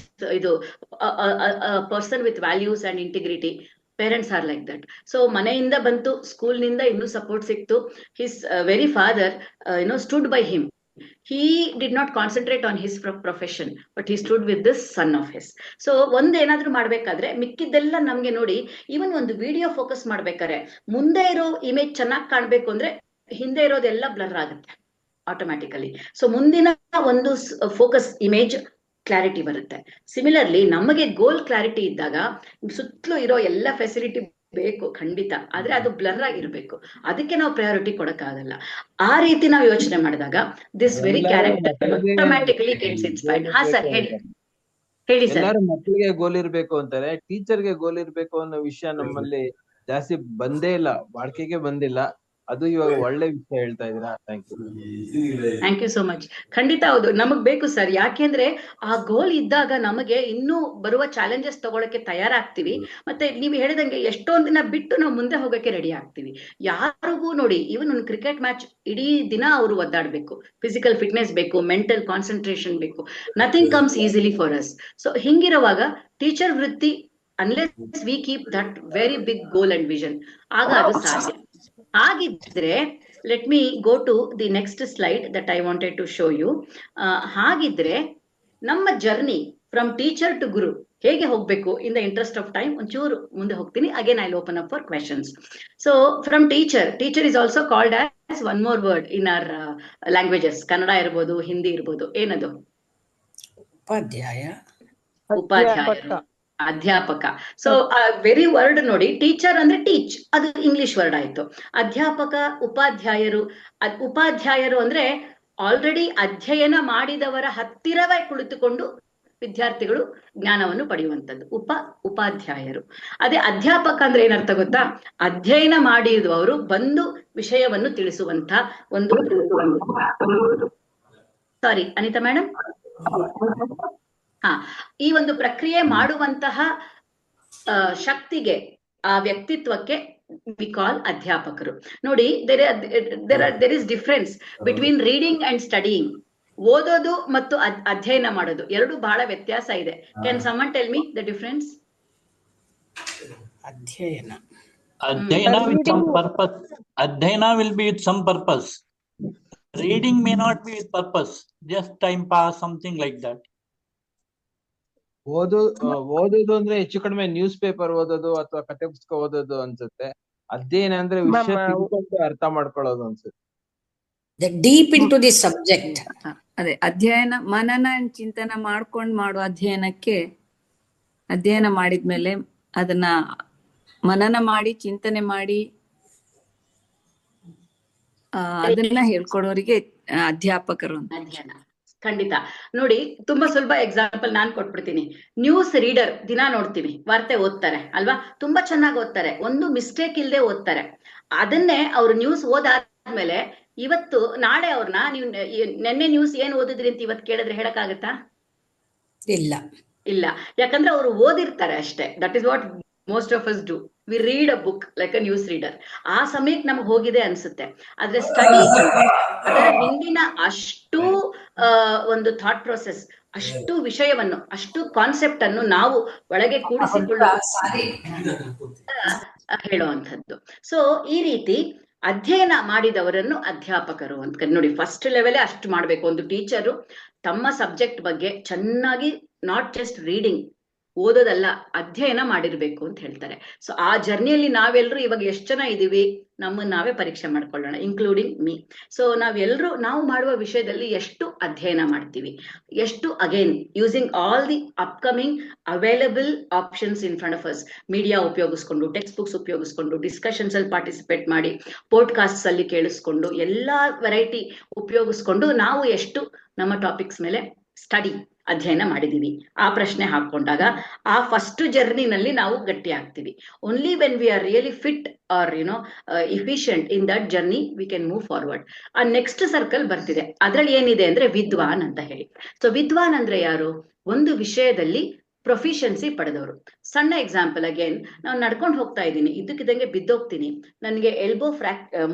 a person with values and integrity. Parents are like that. So ಮನೆಯಿಂದ ಬಂತು, school ನಿಂದ ಇನ್ನೂ support ಸಿಕ್ತು. His very father stood by him. He did not concentrate on his profession, but he stood with this son of his. So ಏನಾದ್ರೂ ಮಾಡ್ಬೇಕಾದ್ರೆ ಮಿಕ್ಕಿದ್ದೆಲ್ಲ ನಮ್ಗೆ ನೋಡಿ, even ಒಂದು ವಿಡಿಯೋ ಫೋಕಸ್ ಮಾಡ್ಬೇಕಾದ್ರೆ ಮುಂದೆ ಇರೋ ಇಮೇಜ್ ಚೆನ್ನಾಗಿ ಕಾಣ್ಬೇಕು ಅಂದ್ರೆ ಹಿಂದೆ ಇರೋದೆಲ್ಲ ಬ್ಲರ್ ಆಗುತ್ತೆ ಆಟೋಮ್ಯಾಟಿಕಲಿ. ಸೊ ಮುಂದಿನ ಒಂದು ಫೋಕಸ್ ಇಮೇಜ್ ಕ್ಲಾರಿಟಿ ಬರುತ್ತೆ. ಸಿಮಿಲರ್ಲಿ ನಮಗೆ ಗೋಲ್ ಕ್ಲಾರಿಟಿ ಇದ್ದಾಗ ಸುತ್ತಲೂ ಇರೋ ಎಲ್ಲ ಫೆಸಿಲಿಟಿ ಬೇಕು ಖಂಡಿತ, ಆದ್ರೆ ಅದು ಬ್ಲರ್ ಆಗಿರ್ಬೇಕು. ಅದಕ್ಕೆ ನಾವು ಪ್ರಯಾರಿಟಿ ಕೊಡಕ್ಕಾಗಲ್ಲ. ಆ ರೀತಿ ನಾವು ಯೋಚನೆ ಮಾಡಿದಾಗ this very character automatically gets inspired. ಹಾ ಸರ್, ಹೇಳಿ ಸರ್. ಎಲ್ಲರೂ ಮಕ್ಕಳಿಗೆ ಗೋಲ್ ಇರ್ಬೇಕು ಅಂತಾರೆ, ಟೀಚರ್ಗೆ ಗೋಲ್ ಇರ್ಬೇಕು ಅನ್ನೋ ವಿಷಯ ನಮ್ಮಲ್ಲಿ ಜಾಸ್ತಿ ಬಂದೇ ಇಲ್ಲ, ಬಾಳ್ಕೆಗೆ ಬಂದಿಲ್ಲ. ಅದು ಇವಾಗ ಒಳ್ಳೆ ವಿಷಯ ಹೇಳ್ತಾ ಇದೀರಾ. Thank you so much. ಖಂಡಿತ ಹೌದು, ನಮಗ್ ಬೇಕು ಸರ್. ಯಾಕೆಂದ್ರೆ ಆ ಗೋಲ್ ಇದ್ದಾಗ ನಮಗೆ ಇನ್ನೂ ಬರುವ ಚಾಲೆಂಜಸ್ ತಗೊಳಕ್ಕೆ ತಯಾರಾಗ್ತೀವಿ. ಮತ್ತೆ ನೀವು ಹೇಳಿದಂಗೆ ಎಷ್ಟೊಂದ್ ದಿನ ಬಿಟ್ಟು ನಾವು ಮುಂದೆ ಹೋಗಕ್ಕೆ ರೆಡಿ ಆಗ್ತೀವಿ. ಯಾರಿಗೂ ನೋಡಿ, ಇವನ್ ಒಂದು ಕ್ರಿಕೆಟ್ ಮ್ಯಾಚ್ ಇಡೀ ದಿನ ಅವರು ಒದ್ದಾಡ್ಬೇಕು, ಫಿಸಿಕಲ್ ಫಿಟ್ನೆಸ್ ಬೇಕು, ಮೆಂಟಲ್ ಕಾನ್ಸಂಟ್ರೇಷನ್ ಬೇಕು. Nothing comes easily for us. So ಹಿಂಗಿರುವಾಗ ಟೀಚರ್ ವೃತ್ತಿ, unless we keep that very big goal and vision, ಆಗ ಅದು ಸಾಧ್ಯ. ಹಾಗಿದ್ರೆ let me go to the next slide that I wanted to show you. ಹಾಗಿದ್ರೆ ನಮ್ಮ journey from teacher to guru ಹೇಗೆ ಹೋಗ್ಬೇಕು? In the interest of time ಒಂಚೂರು ಮುಂದೆ ಹೋಗ್ತೀನಿ. Again I open up for questions. So from teacher is also called as one more word in our languages. Kannada ಇರ್ಬೋದು, ಹಿಂದಿ ಇರ್ಬೋದು. ಏನದು? ಉಪಾಧ್ಯಾಯರು, ಅಧ್ಯಾಪಕ. ಸೊ ವೆರಿ ವರ್ಡ್ ನೋಡಿ, ಟೀಚರ್ ಅಂದ್ರೆ ಟೀಚ್, ಅದು ಇಂಗ್ಲಿಷ್ ವರ್ಡ್ ಆಯ್ತು. ಅಧ್ಯಾಪಕ, ಉಪಾಧ್ಯಾಯರು. ಉಪಾಧ್ಯಾಯರು ಅಂದ್ರೆ ಆಲ್ರೆಡಿ ಅಧ್ಯಯನ ಮಾಡಿದವರ ಹತ್ತಿರವೇ ಕುಳಿತುಕೊಂಡು ವಿದ್ಯಾರ್ಥಿಗಳು ಜ್ಞಾನವನ್ನು ಪಡೆಯುವಂಥದ್ದು ಉಪಾಧ್ಯಾಯರು. ಅದೇ ಅಧ್ಯಾಪಕ ಅಂದ್ರೆ ಏನರ್ಥ ಗೊತ್ತಾ? ಅಧ್ಯಯನ ಮಾಡಿದವರು ಬಂದು ವಿಷಯವನ್ನು ತಿಳಿಸುವಂತ ಒಂದು. ಸಾರಿ ಅನಿತಾ ಮೇಡಮ್. ಈ ಒಂದು ಪ್ರಕ್ರಿಯೆ ಮಾಡುವಂತಹ ಶಕ್ತಿಗೆ, ಆ ವ್ಯಕ್ತಿತ್ವಕ್ಕೆ ವಿ ಕಾಲ್ ಅಧ್ಯಾಪಕರು. ನೋಡಿ, there is difference between reading and studying. ಓದೋದು ಮತ್ತು ಅಧ್ಯಯನ ಮಾಡೋದು ಎರಡು ಬಹಳ ವ್ಯತ್ಯಾಸ ಇದೆ. Can someone tell me the difference? Adhyayana with some purpose. Adhyayana will be with some purpose. Reading may not be with purpose, just time pass, something like that. ಓದೋದು ಅಂದ್ರೆ ಹೆಚ್ಚು ಕಡಿಮೆ ನ್ಯೂಸ್ ಪೇಪರ್ ಓದೋದು ಅಥವಾ ಕಥೆ ಪುಸ್ತಕ ಓದೋದು ಅನ್ಸುತ್ತೆ. ಅಧ್ಯಯನ ಅಂದ್ರೆ ವಿಷಯ ತಿಳ್ಕೊಂಡು ಅರ್ಥ ಮಾಡ್ಕೊಳ್ಳೋದು ಅನ್ಸುತ್ತೆ. Deep into the subject. ಅದೇ ಅಧ್ಯಯನ, ಮನನ ಚಿಂತನ ಮಾಡ್ಕೊಂಡು ಮಾಡೋ ಅಧ್ಯಯನಕ್ಕೆ, ಅಧ್ಯಯನ ಮಾಡಿದ್ಮೇಲೆ ಅದನ್ನ ಮನನ ಮಾಡಿ ಚಿಂತನೆ ಮಾಡಿ ಅದನ್ನ ಹೇಳ್ಕೊಡೋರಿಗೆ ಅಧ್ಯಾಪಕರು ಅಂತ. ಅಧ್ಯಯನ ಖಂಡಿತ. ನೋಡಿ, ತುಂಬಾ ಸುಲಭ ಎಕ್ಸಾಂಪಲ್ ನಾನ್ ಕೊಟ್ಬಿಡ್ತೀನಿ. ನ್ಯೂಸ್ ರೀಡರ್ ದಿನ ನೋಡ್ತೀವಿ, ವಾರ್ತೆ ಓದ್ತಾರೆ ಅಲ್ವಾ? ತುಂಬಾ ಚೆನ್ನಾಗಿ ಓದ್ತಾರೆ, ಒಂದು ಮಿಸ್ಟೇಕ್ ಇಲ್ಲದೆ ಓದ್ತಾರೆ. ಅದನ್ನೇ ಅವ್ರು ನ್ಯೂಸ್ ಓದಾದ ಆದ್ಮೇಲೆ ಇವತ್ತು ನಾಳೆ ಅವ್ರನ್ನ ನೀವು ನೆನ್ನೆ ನ್ಯೂಸ್ ಏನ್ ಓದಿದ್ರಿ ಅಂತ ಇವತ್ತು ಕೇಳಿದ್ರೆ ಹೇಳಕ್ಕಾಗತ್ತಾ? ಇಲ್ಲ. ಇಲ್ಲ, ಯಾಕಂದ್ರೆ ಅವರು ಓದಿರ್ತಾರೆ ಅಷ್ಟೇ. That is what most of us do. V read a book like a news reader. ಆ ಸಮಯಕ್ಕೆ ನಮ್ಗೆ ಹೋಗಿದೆ ಅನ್ಸುತ್ತೆ. ಆದ್ರೆ ಸ್ಟಡಿ ಅದರ ಹಿಂದಿನ ಅಷ್ಟು ಒಂದು ಥಾಟ್ ಪ್ರೊಸೆಸ್, ಅಷ್ಟು ವಿಷಯವನ್ನು, ಅಷ್ಟು ಕಾನ್ಸೆಪ್ಟ್ ಅನ್ನು ನಾವು ಒಳಗೆ ಕೂಡಿಸಿಕೊಳ್ಳುವ ಹೇಳುವಂಥದ್ದು. ಸೊ ಈ ರೀತಿ ಅಧ್ಯಯನ ಮಾಡಿದವರನ್ನು ಅಧ್ಯಾಪಕರು ಅಂತ ನೋಡಿ. ಫಸ್ಟ್ ಲೆವೆಲೇ ಅಷ್ಟು ಮಾಡ್ಬೇಕು. ಒಂದು ಟೀಚರು ತಮ್ಮ ಸಬ್ಜೆಕ್ಟ್ ಬಗ್ಗೆ ಚೆನ್ನಾಗಿ ನಾಟ್ ಜಸ್ಟ್ ರೀಡಿಂಗ್, ಓದೋದಲ್ಲ, ಅಧ್ಯಯನ ಮಾಡಿರ್ಬೇಕು ಅಂತ ಹೇಳ್ತಾರೆ. ಸೊ ಆ ಜರ್ನಿಯಲ್ಲಿ ನಾವೆಲ್ಲರೂ ಇವಾಗ ಎಷ್ಟು ಜನ ಇದೀವಿ, ನಮ್ಮನ್ನ ನಾವೇ ಪರೀಕ್ಷೆ ಮಾಡ್ಕೊಳ್ಳೋಣ, ಇನ್ಕ್ಲೂಡಿಂಗ್ ಮೀ. ಸೊ ನಾವೆಲ್ಲರೂ ನಾವು ಮಾಡುವ ವಿಷಯದಲ್ಲಿ ಎಷ್ಟು ಅಧ್ಯಯನ ಮಾಡ್ತೀವಿ, ಎಷ್ಟು again using all the upcoming available options in front of us. Media ಉಪಯೋಗಿಸ್ಕೊಂಡು, ಟೆಕ್ಸ್ಟ್ ಬುಕ್ಸ್ ಉಪಯೋಗಿಸ್ಕೊಂಡು, ಡಿಸ್ಕಷನ್ಸ್ ಅಲ್ಲಿ ಪಾರ್ಟಿಸಿಪೇಟ್ ಮಾಡಿ, ಪಾಡ್ಕಾಸ್ಟ್ ಅಲ್ಲಿ ಕೇಳಿಸ್ಕೊಂಡು, ಎಲ್ಲಾ ವೆರೈಟಿ ಉಪಯೋಗಿಸ್ಕೊಂಡು ನಾವು ಎಷ್ಟು ನಮ್ಮ ಟಾಪಿಕ್ಸ್ ಮೇಲೆ ಸ್ಟಡಿ ಅಧ್ಯಯನ ಮಾಡಿದೀವಿ. ಆ ಪ್ರಶ್ನೆ ಹಾಕೊಂಡಾಗ ಆ ಫಸ್ಟ್ ಜರ್ನಿನಲ್ಲಿ ನಾವು ಗಟ್ಟಿ ಆಗ್ತೀವಿ. Only when we are really fit or efficient in that journey we can move forward. ಆ ನೆಕ್ಸ್ಟ್ ಸರ್ಕಲ್ ಬರ್ತಿದೆ. ಅದ್ರಲ್ಲಿ ಏನಿದೆ ಅಂದ್ರೆ ವಿದ್ವಾನ್ ಅಂತ ಹೇಳಿ. ಸೊ ವಿದ್ವಾನ್ ಅಂದ್ರೆ ಯಾರು? ಒಂದು ವಿಷಯದಲ್ಲಿ ಪ್ರೊಫಿಷಿಯನ್ಸಿ ಪಡೆದವರು. ಸಣ್ಣ ಎಕ್ಸಾಂಪಲ್, ಅಗೇನ್ ನಾನು ನಡ್ಕೊಂಡು ಹೋಗ್ತಾ ಇದ್ದೀನಿ, ಇದ್ದಕ್ಕಿದ್ದಂಗೆ ಬಿದ್ದೋಗ್ತೀನಿ, ನನಗೆ ಎಲ್ಬೋ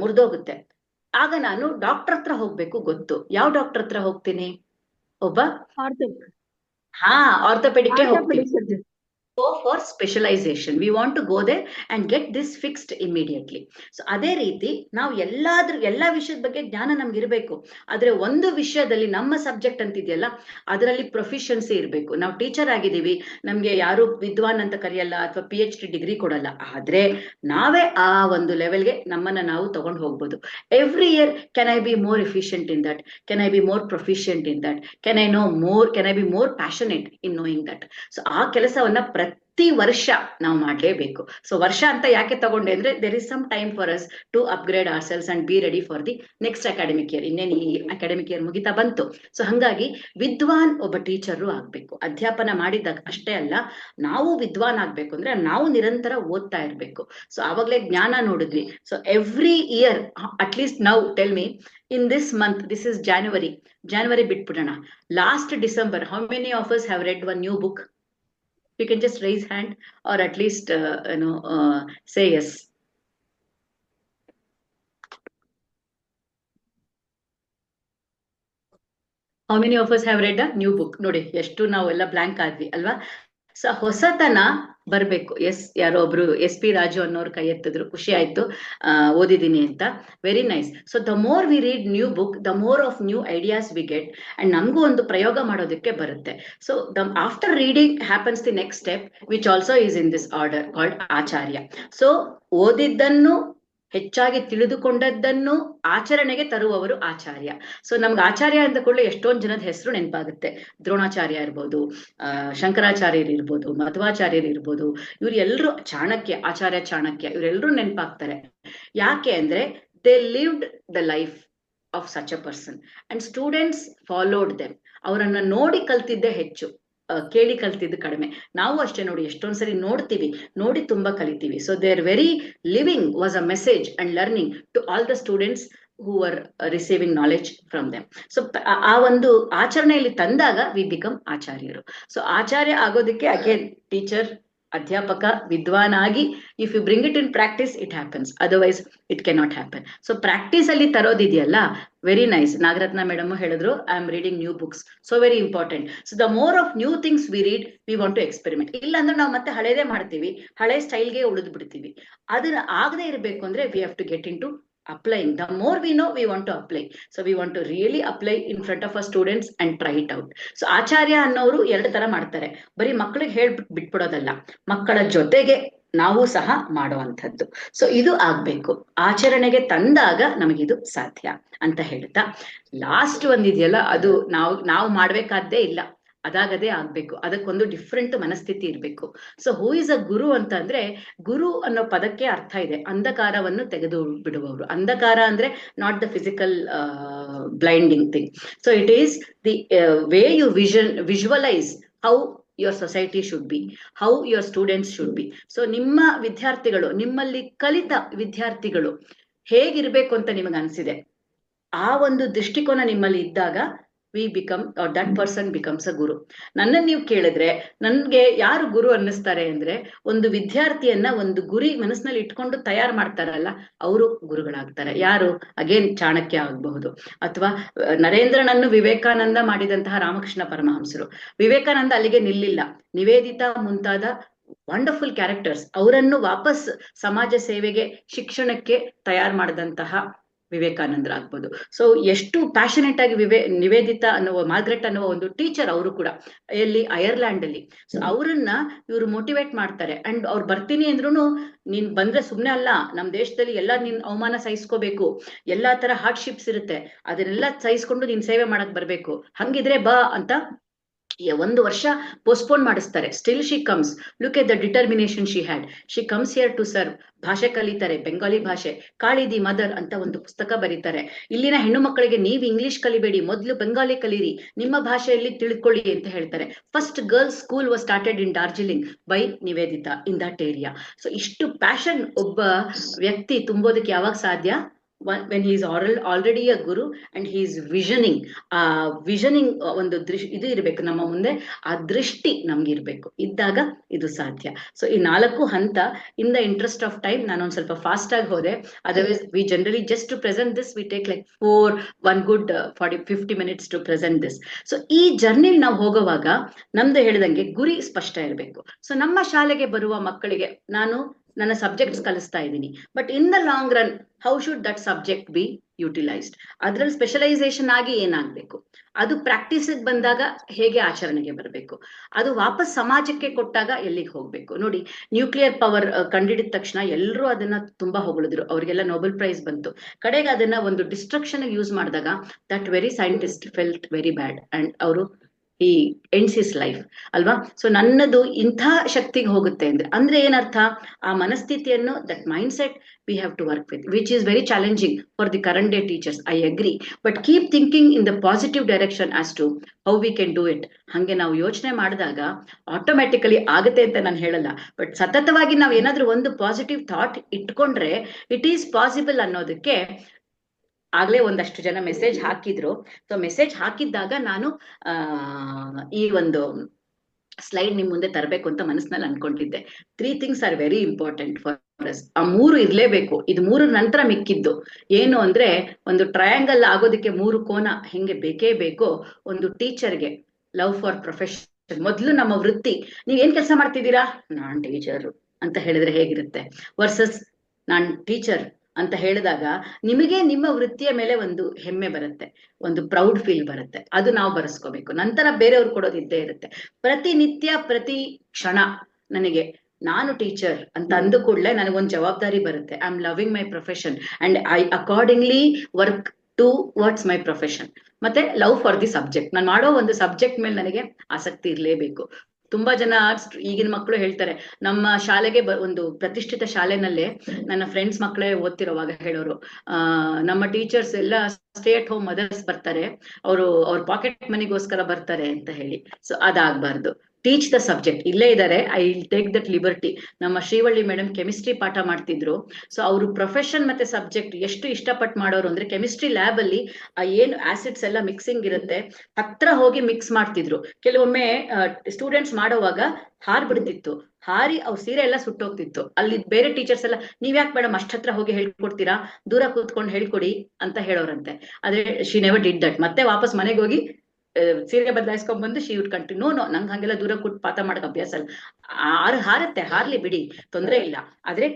ಮುರಿದೋಗುತ್ತೆ. ಆಗ ನಾನು ಡಾಕ್ಟರ್ ಹತ್ರ ಹೋಗ್ಬೇಕು, ಗೊತ್ತು. ಯಾವ ಡಾಕ್ಟರ್ ಹತ್ರ ಹೋಗ್ತೀನಿ? ಒಬ್ಬ ಆರ್ಥೋಪೆಡಿಕ್ಗೆ ಹೋಗ್ತೀವಿ. Go for specialization. We want to go there and get this fixed immediately. So ಅದೇ ರೀತಿ ನಾವು ಎಲ್ಲಾ ವಿಷಯದ ಬಗ್ಗೆ ಜ್ಞಾನ ನಮ್ಗೆ ಇರಬೇಕು. ಆದ್ರೆ ಒಂದು ವಿಷಯದಲ್ಲಿ ನಮ್ಮ ಸಬ್ಜೆಕ್ಟ್ ಅಂತಿದೆಯಲ್ಲ, ಅದರಲ್ಲಿ ಪ್ರೊಫಿಷಿಯನ್ಸಿ ಇರಬೇಕು. ನಾವು ಟೀಚರ್ ಆಗಿದ್ದೀವಿ, ನಮ್ಗೆ ಯಾರು ವಿದ್ವಾನ್ ಅಂತ ಕರೆಯಲ್ಲ ಅಥವಾ PhD ಡಿಗ್ರಿ ಕೊಡಲ್ಲ. ಆದ್ರೆ ನಾವೇ ಆ ಒಂದು ಲೆವೆಲ್ಗೆ ನಮ್ಮನ್ನ ನಾವು ತಗೊಂಡು ಹೋಗ್ಬೋದು. Every year can I be more efficient in that? Can I be more proficient in that? Can I know more? Can I be more passionate in knowing that? So ಆ ಕೆಲಸವನ್ನ ಪ್ರತಿ ವರ್ಷ ನಾವು ಮಾಡ್ಲೇಬೇಕು. ಸೊ ವರ್ಷ ಅಂತ ಯಾಕೆ ತಗೊಂಡೆ ಅಂದ್ರೆ there is some time for us to upgrade ourselves and be ready for the next academic year. ಇನ್ನೇನು ಈ ಅಕಾಡೆಮಿಕ್ ಇಯರ್ ಮುಗಿತಾ ಬಂತು. ಸೊ ಹಂಗಾಗಿ ವಿದ್ವಾನ್ ಒಬ್ಬ ಟೀಚರು ಆಗ್ಬೇಕು. ಅಧ್ಯಾಪನ ಮಾಡಿದಾಗ ಅಷ್ಟೇ ಅಲ್ಲ, ನಾವು ವಿದ್ವಾನ್ ಆಗ್ಬೇಕು ಅಂದ್ರೆ ನಾವು ನಿರಂತರ ಓದ್ತಾ ಇರ್ಬೇಕು. ಸೊ ಆವಾಗಲೇ ಜ್ಞಾನ ನೋಡಿದ್ವಿ. So every year at least now tell me, in this month, this is January ಬಿಟ್ಬಿಡೋಣ, last December, how many of us have read one new book? You can just raise hand or at least say yes. How many of us have read a new book? ನೋಡಿ, ಎಷ್ಟು ನಾವೆಲ್ಲ blank ಆದ್ವಿ ಅಲ್ವಾ? So ಹೊಸತನ ಬರ್ಬೇಕು. ಯಾರೋ ಒಬ್ರು SP Raju ಅನ್ನೋರು ಕೈ ಎತ್ತಿದ್ರು, ಖುಷಿ ಆಯ್ತು ಓದಿದೀನಿ ಅಂತ. Very nice. So the more we read new book, the more of new ideas we get, and ನಮಗೂ ಒಂದು ಪ್ರಯೋಗ ಮಾಡೋದಕ್ಕೆ ಬರುತ್ತೆ. So after reading happens the next step, which also is in this order called acharya. So ಓದಿದ್ದನ್ನು, ಹೆಚ್ಚಾಗಿ ತಿಳಿದುಕೊಂಡದ್ದನ್ನು ಆಚರಣೆಗೆ ತರುವವರು ಆಚಾರ್ಯ. So ನಮ್ಗೆ ಆಚಾರ್ಯ ಅಂದ ಕೂಡಲೇ ಎಷ್ಟೊಂದು ಜನದ ಹೆಸರು ನೆನಪಾಗುತ್ತೆ. ದ್ರೋಣಾಚಾರ್ಯ ಇರ್ಬೋದು, ಶಂಕರಾಚಾರ್ಯರು ಇರ್ಬೋದು, ಮಧ್ವಾಚಾರ್ಯರು ಇರ್ಬೋದು, ಇವ್ರು ಎಲ್ರು, ಆಚಾರ್ಯ ಚಾಣಕ್ಯ, ಇವರೆಲ್ಲರೂ ನೆನಪಾಗ್ತಾರೆ. ಯಾಕೆ ಅಂದ್ರೆ they lived the life of such a person and students followed them. ಅವರನ್ನ ನೋಡಿ ಕಲ್ತಿದ್ದೇ ಹೆಚ್ಚು, ಕೇಳಿ ಕಲ್ತಿದ್ದು ಕಡಿಮೆ. ನಾವು ಅಷ್ಟೇ ನೋಡಿ, ಎಷ್ಟೊಂದ್ಸರಿ ನೋಡಿ ತುಂಬಾ ಕಲಿತೀವಿ. So there very living was a message and learning to all the students who were receiving knowledge from them. So ಆ ಒಂದು ಆಚರಣೆಯಲ್ಲಿ ತಂದಾಗ ವಿ ಬಿಕಮ್ ಆಚಾರ್ಯರು. ಸೊ ಆಚಾರ್ಯ ಆಗೋದಕ್ಕೆ ಅಗೇನ್ ಟೀಚರ್, ಅಧ್ಯಾಪಕ, ವಿದ್ವಾನ್ ಆಗಿ if you bring it in practice it happens, otherwise it cannot happen. So practice ಅಲ್ಲಿ ತರೋದಿದೆಯಲ್ಲ, ವೆರಿ ನೈಸ್. ನಾಗರತ್ನ ಮೇಡಮ್ ಹೇಳಿದ್ರು, I am reading new books, so very important. So the more of new things we read, we want to experiment. ಇಲ್ಲ ಅಂದ್ರೆ ನಾವು ಮತ್ತೆ ಹಳೇದೇ ಮಾಡ್ತೀವಿ, ಹಳೆ ಸ್ಟೈಲ್ಗೆ ಉಳಿದು ಬಿಡ್ತೀವಿ. ಅದನ್ನ ಆಗದೆ ಇರಬೇಕು ಅಂದ್ರೆ we have to get into applying. The more we know, we want to apply. So we want to really apply in front of our students and try it out. So ಆಚಾರ್ಯ ಅನ್ನೋರು ಎರಡು ತರ ಮಾಡ್ತಾರೆ. ಬರೀ ಮಕ್ಕಳಿಗೆ ಬಿಟ್ಬಿಡೋದಲ್ಲ, ಮಕ್ಕಳ ಜೊತೆಗೆ ನಾವು ಸಹ ಮಾಡುವಂಥದ್ದು. ಸೊ ಇದು ಆಗ್ಬೇಕು. ಆಚರಣೆಗೆ ತಂದಾಗ ನಮಗಿದು ಸಾಧ್ಯ ಅಂತ ಹೇಳ್ತಾ, ಲಾಸ್ಟ್ ಒಂದಿದೆಯಲ್ಲ, ಅದು ನಾವು ಮಾಡ್ಬೇಕಾದ್ದೇ ಇಲ್ಲ, ಅದಾಗದೇ ಆಗ್ಬೇಕು. ಅದಕ್ಕೊಂದು ಡಿಫ್ರೆಂಟ್ ಮನಸ್ಥಿತಿ ಇರ್ಬೇಕು. ಸೊ ಹೂ ಇಸ್ ಅ ಗುರು ಅಂತ ಅಂದ್ರೆ, ಗುರು ಅನ್ನೋ ಪದಕ್ಕೆ ಅರ್ಥ ಇದೆ, ಅಂಧಕಾರವನ್ನು ತೆಗೆದು ಬಿಡುವವರು. ಅಂಧಕಾರ ಅಂದ್ರೆ not the physical blinding thing. So it is the way you visualize how your society should be, how your students should be. So ನಿಮ್ಮ ವಿದ್ಯಾರ್ಥಿಗಳು, ನಿಮ್ಮಲ್ಲಿ ಕಲಿತ ವಿದ್ಯಾರ್ಥಿಗಳು ಹೇಗಿರ್ಬೇಕು ಅಂತ ನಿಮಗೆ ಅನ್ಸಿದೆ, ಆ ಒಂದು ದೃಷ್ಟಿಕೋನ ನಿಮ್ಮಲ್ಲಿ ಇದ್ದಾಗ we become that person becomes a guru. ನನ್ನನ್ನು ನೀವು ಕೇಳಿದ್ರೆ ನನ್ಗೆ ಯಾರು ಗುರು ಅನ್ನಿಸ್ತಾರೆ ಅಂದ್ರೆ, ಒಂದು ವಿದ್ಯಾರ್ಥಿಯನ್ನ ಒಂದು ಗುರಿ ಮನಸ್ಸಿನಲ್ಲಿ ಇಟ್ಕೊಂಡು ತಯಾರು ಮಾಡ್ತಾರಲ್ಲ ಅವರು ಗುರುಗಳಾಗ್ತಾರೆ. ಯಾರು? ಅಗೇನ್ ಚಾಣಕ್ಯ ಆಗಬಹುದು, ಅಥವಾ ನರೇಂದ್ರನನ್ನು ವಿವೇಕಾನಂದ ಮಾಡಿದಂತಹ ರಾಮಕೃಷ್ಣ ಪರಮಹಂಸರು. ವಿವೇಕಾನಂದ ಅಲ್ಲಿಗೆ ನಿಲ್ಲಿಲ್ಲ, ನಿವೇದಿತಾ ಮುಂತಾದ ವಂಡರ್ಫುಲ್ ಕ್ಯಾರೆಕ್ಟರ್ಸ್ ಅವರನ್ನು ವಾಪಸ್ ಸಮಾಜ ಸೇವೆಗೆ, ಶಿಕ್ಷಣಕ್ಕೆ ತಯಾರು ಮಾಡಿದಂತಹ ವಿವೇಕಾನಂದರಾಗ್ಬೋದು. ಸೊ ಎಷ್ಟು ಪ್ಯಾಷನೆಟ್ ಆಗಿ ನಿವೇದಿತಾ ಅನ್ನುವ ಮಾರ್ಗ್ರೆಟ್ ಅನ್ನುವ ಒಂದು ಟೀಚರ್, ಅವರು ಕೂಡ ಎಲ್ಲಿ ಐರ್ಲ್ಯಾಂಡ್ ಅಲ್ಲಿ. ಸೊ ಅವರನ್ನ ಇವರು ಮೋಟಿವೇಟ್ ಮಾಡ್ತಾರೆ. ಅಂಡ್ ಅವ್ರು ಬರ್ತೀನಿ ಅಂದ್ರೂ ನೀನ್ ಬಂದ್ರೆ ಸುಮ್ನೆ ಅಲ್ಲ, ನಮ್ ದೇಶದಲ್ಲಿ ಎಲ್ಲಾ ನೀನ್ ಅವಮಾನ ಸಹಿಸ್ಕೋಬೇಕು, ಎಲ್ಲಾ ತರ ಹಾರ್ಡ್ಶಿಪ್ಸ್ ಇರುತ್ತೆ, ಅದನ್ನೆಲ್ಲ ಸಹಿಸ್ಕೊಂಡು ನೀನ್ ಸೇವೆ ಮಾಡಕ್ ಬರ್ಬೇಕು, ಹಂಗಿದ್ರೆ ಬಾ ಅಂತ 1 ವರ್ಷ ಪೋಸ್ಟ್ಪೋನ್ ಮಾಡಿಸ್ತಾರೆ. Still she comes. Look at the determination she had. She comes here to serve. ಭಾಷೆ ಕಲಿತಾರೆ, ಬೆಂಗಾಲಿ ಭಾಷೆ. ಕಾಳಿ ದಿ ಮದರ್ ಅಂತ ಒಂದು ಪುಸ್ತಕ ಬರೀತಾರೆ. ಇಲ್ಲಿನ ಹೆಣ್ಣು ಮಕ್ಕಳಿಗೆ ನೀವು ಇಂಗ್ಲಿಷ್ ಕಲಿಬೇಡಿ, ಮೊದಲು ಬೆಂಗಾಲಿ ಕಲೀರಿ, ನಿಮ್ಮ ಭಾಷೆಯಲ್ಲಿ ತಿಳ್ಕೊಳ್ಳಿ ಅಂತ ಹೇಳ್ತಾರೆ. First girls school was started in Darjeeling by Nivedita in that area. So ಇಷ್ಟು ಪ್ಯಾಷನ್ ಒಬ್ಬ ವ್ಯಕ್ತಿ ತುಂಬೋದಕ್ಕೆ ಯಾವಾಗ ಸಾಧ್ಯ? when he is already a guru and he is visioning ಒಂದು ಇದು ಇರ್ಬೇಕು ನಮ್ಮ ಮುಂದೆ, ಆ ದೃಷ್ಟಿ ನಮ್ಗೆ ಇರ್ಬೇಕು, ಇದ್ದಾಗ ಇದು ಸಾಧ್ಯ. ಸೊ ಈ 4 ಹಂತ, in the interest of time ನಾನು ಒಂದ್ ಸ್ವಲ್ಪ ಫಾಸ್ಟ್ ಆಗಿ ಹೋದೆ. Otherwise we generally just to present this we take like 1 good 40-50 minutes to present this. So ಈ ಜರ್ನಿಲ್ ನಾವು ಹೋಗುವಾಗ ನಮ್ದು ಹೇಳಿದಂಗೆ ಗುರಿ ಸ್ಪಷ್ಟ ಇರಬೇಕು. ಸೊ ನಮ್ಮ ಶಾಲೆಗೆ ಬರುವ ಮಕ್ಕಳಿಗೆ ನಾನು ನನ್ನ ಸಬ್ಜೆಕ್ಟ್ಸ್ ಕಲಿಸ್ತಾ ಇದ್ದೀನಿ, but in the long run how should that subject B utilised? ಅದ್ರಲ್ಲಿ ಸ್ಪೆಷಲೈಸೇಷನ್ ಆಗಿ ಏನಾಗ್ಬೇಕು, ಅದು ಪ್ರಾಕ್ಟೀಸ್ ಬಂದಾಗ ಹೇಗೆ ಆಚರಣೆಗೆ ಬರಬೇಕು, ಅದು ವಾಪಸ್ ಸಮಾಜಕ್ಕೆ ಕೊಟ್ಟಾಗ ಎಲ್ಲಿಗೆ ಹೋಗ್ಬೇಕು. ನೋಡಿ, ನ್ಯೂಕ್ಲಿಯರ್ ಪವರ್ ಕಂಡಿಡಿದ ತಕ್ಷಣ ಎಲ್ಲರೂ ಅದನ್ನ ತುಂಬಾ ಹೊಗಳಿದ್ರು, ಅವರಿಗೆಲ್ಲ ನೊಬೆಲ್ ಪ್ರೈಸ್ ಬಂತು. ಕಡೆಗೆ ಅದನ್ನ ಒಂದು ಡಿಸ್ಟ್ರಕ್ಷನ್ ಯೂಸ್ ಮಾಡಿದಾಗ that very scientist felt very bad and ಅವರು ಈ ಎಂಡ್ಸ್ ಹಿಸ್ ಲೈಫ್ ಅಲ್ವಾ. ಸೊ ನನ್ನದು ಇಂಥ ಶಕ್ತಿಗೆ ಹೋಗುತ್ತೆ ಅಂದ್ರೆ ಏನರ್ಥ? ಆ ಮನಸ್ಥಿತಿಯನ್ನು, that mind set we have to work with, which is very challenging for the current day teachers, I agree, but keep thinking in the positive direction as to how we can do it. ಹಂಗೆ ನಾವು ಯೋಚನೆ ಮಾಡಿದಾಗ automatically ಆಗುತ್ತೆ ಅಂತ ನಾನು ಹೇಳಲ್ಲ, but ಸತತವಾಗಿ ನಾವು ಏನಾದ್ರೂ ಒಂದು ಪಾಸಿಟಿವ್ ಥಾಟ್ ಇಟ್ಕೊಂಡ್ರೆ ಇಟ್ ಈಸ್ ಪಾಸಿಬಲ್ ಅನ್ನೋದಕ್ಕೆ ಆಗ್ಲೇ ಒಂದಷ್ಟು ಜನ ಮೆಸೇಜ್ ಹಾಕಿದ್ರು. ಸೊ ಮೆಸೇಜ್ ಹಾಕಿದ್ದಾಗ ನಾನು ಈ ಒಂದು ಸ್ಲೈಡ್ ನಿಮ್ ಮುಂದೆ ತರಬೇಕು ಅಂತ ಮನಸ್ಸಿನಲ್ಲಿ ಅನ್ಕೊಂಡಿದ್ದೆ. 3 things are very important for us. ಆ 3 ಇರ್ಲೇಬೇಕು. ಇದು 3 ನಂತರ ಮಿಕ್ಕಿದ್ದು ಏನು ಅಂದ್ರೆ, ಒಂದು ಟ್ರಯಾಂಗಲ್ ಆಗೋದಕ್ಕೆ 3 ಕೋನ ಹೆಂಗೆ ಬೇಕೇ ಬೇಕೋ, ಒಂದು ಟೀಚರ್ಗೆ ಲವ್ ಫಾರ್ ಪ್ರೊಫೆಷನ್. ಮೊದ್ಲು ನಮ್ಮ ವೃತ್ತಿ, ನೀವ್ ಏನ್ ಕೆಲಸ ಮಾಡ್ತಿದ್ದೀರಾ? ನಾನ್ ಟೀಚರ್ ಅಂತ ಹೇಳಿದ್ರೆ ಹೇಗಿರುತ್ತೆ, ವರ್ಸಸ್ ನಾನ್ ಟೀಚರ್ ಅಂತ ಹೇಳಿದಾಗ ನಿಮಗೆ ನಿಮ್ಮ ವೃತ್ತಿಯ ಮೇಲೆ ಒಂದು ಹೆಮ್ಮೆ ಬರುತ್ತೆ, ಒಂದು ಪ್ರೌಡ್ ಫೀಲ್ ಬರುತ್ತೆ. ಅದು ನಾವು ಬರೆಸ್ಕೋಬೇಕು. ನಂತರ ಬೇರೆಯವ್ರು ಕೊಡೋದು ಇದ್ದೇ ಇರುತ್ತೆ. ಪ್ರತಿನಿತ್ಯ ಪ್ರತಿ ಕ್ಷಣ ನನಗೆ ನಾನು ಟೀಚರ್ ಅಂತ ಅಂದ ಕೂಡಲೇ ನನಗೊಂದು ಜವಾಬ್ದಾರಿ ಬರುತ್ತೆ. I am loving my profession and I accordingly work towards my profession. ಮತ್ತೆ ಲವ್ ಫಾರ್ ದಿ ಸಬ್ಜೆಕ್ಟ್. ನಾನು ಮಾಡೋ ಒಂದು ಸಬ್ಜೆಕ್ಟ್ ಮೇಲೆ ನನಗೆ ಆಸಕ್ತಿ ಇರಲೇಬೇಕು. ತುಂಬಾ ಜನ ಈಗಿನ ಮಕ್ಕಳು ಹೇಳ್ತಾರೆ, ನಮ್ಮ ಶಾಲೆಗೆ ಒಂದು ಪ್ರತಿಷ್ಠಿತ ಶಾಲೆನಲ್ಲೇ ನನ್ನ ಫ್ರೆಂಡ್ಸ್ ಮಕ್ಕಳೇ ಓದ್ತಿರೋವಾಗ ಹೇಳೋರು, ನಮ್ಮ ಟೀಚರ್ಸ್ ಎಲ್ಲ ಸ್ಟೇ ಅಟ್ ಹೋಮ್ ಮದರ್ಸ್ ಬರ್ತಾರೆ, ಅವ್ರ ಪಾಕೆಟ್ ಮನಿಗೋಸ್ಕರ ಬರ್ತಾರೆ ಅಂತ ಹೇಳಿ. ಸೊ ಅದಾಗಬಾರ್ದು. Teach the subject. ಇಲ್ಲೇ ಇದ್ದಾರೆ, I will take that liberty. ನಮ್ಮ ಶ್ರೀವಳ್ಳಿ ಮೇಡಮ್ ಕೆಮಿಸ್ಟ್ರಿ ಪಾಠ ಮಾಡ್ತಿದ್ರು. ಸೊ ಅವರು ಪ್ರೊಫೆಷನ್ ಮತ್ತೆ ಸಬ್ಜೆಕ್ಟ್ ಎಷ್ಟು ಇಷ್ಟಪಟ್ಟು ಮಾಡೋರು ಅಂದ್ರೆ, ಕೆಮಿಸ್ಟ್ರಿ ಲ್ಯಾಬ್ ಅಲ್ಲಿ ಏನು ಆಸಿಡ್ಸ್ ಎಲ್ಲ ಮಿಕ್ಸಿಂಗ್ ಇರುತ್ತೆ, ಹತ್ರ ಹೋಗಿ ಮಿಕ್ಸ್ ಮಾಡ್ತಿದ್ರು. ಕೆಲವೊಮ್ಮೆ ಸ್ಟೂಡೆಂಟ್ಸ್ ಮಾಡೋವಾಗ ಹಾರ್ ಬಿಡ್ತಿತ್ತು, ಹಾರಿ ಅವ್ರ ಸೀರೆ ಎಲ್ಲ ಸುಟ್ಟೋಗ್ತಿತ್ತು. ಅಲ್ಲಿ ಬೇರೆ ಟೀಚರ್ಸ್ ಎಲ್ಲ, ನೀವ್ ಯಾಕೆ ಮೇಡಮ್ ಅಷ್ಟತ್ರ ಹೋಗಿ ಹೇಳ್ಕೊಡ್ತೀರಾ, ದೂರ ಕೂತ್ಕೊಂಡು ಹೇಳ್ಕೊಡಿ ಅಂತ ಹೇಳೋರಂತೆ. ಆದ್ರೆ ಶಿ ನೆವರ್ ಡಿಡ್ ದಟ್. ಮತ್ತೆ ವಾಪಸ್ ಮನೆಗೆ ಹೋಗಿ ಸೀರೆ ಬದಲಾಯಿಸ್ಕೊಂಡ್ ಬಂದು ಶಿ ವುಡ್ ಕಂಟಿನ್ಯೂ. ನೋ, ನಂಗೆ ಹಂಗೆಲ್ಲ ದೂರ ಕೂತ್ ಪಾಠ ಮಾಡಕ್ ಅಭ್ಯಾಸ ಅಲ್ಲ. ಹಾರತ್ತೆ, ಹಾರ್ಲಿ ಬಿಡಿ, ತೊಂದ್ರೆ ಇಲ್ಲ. ಆದ್ರೆ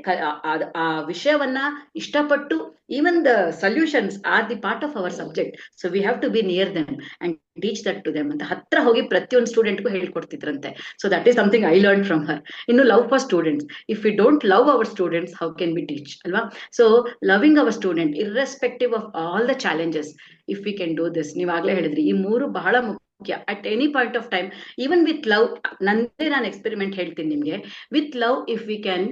ಆ ವಿಷಯವನ್ನ ಇಷ್ಟಪಟ್ಟು, even the solutions are the part of our subject. So we have to be near them and teach that to them ಅಂತ ಹತ್ರ ಹೋಗಿ ಪ್ರತಿಯೊಂದು ಸ್ಟೂಡೆಂಟ್ಗೂ ಹೇಳ್ಕೊಡ್ತಿದ್ರಂತೆ. So that is something I learn from her. ಇನ್ನು love for students. If we don't love our students, how can we teach ಅಲ್ವಾ? So loving our student irrespective of all the challenges, if we can do this. ನೀವಾಗ್ಲೇ ಹೇಳಿದ್ರಿ, ಈ 3 ಬಹಳ ಮುಖ್ಯ. At any point of time, even with love, ನಾನು experiment ಹೇಳ್ತೀನಿ ನಿಮ್ಗೆ. With love if we can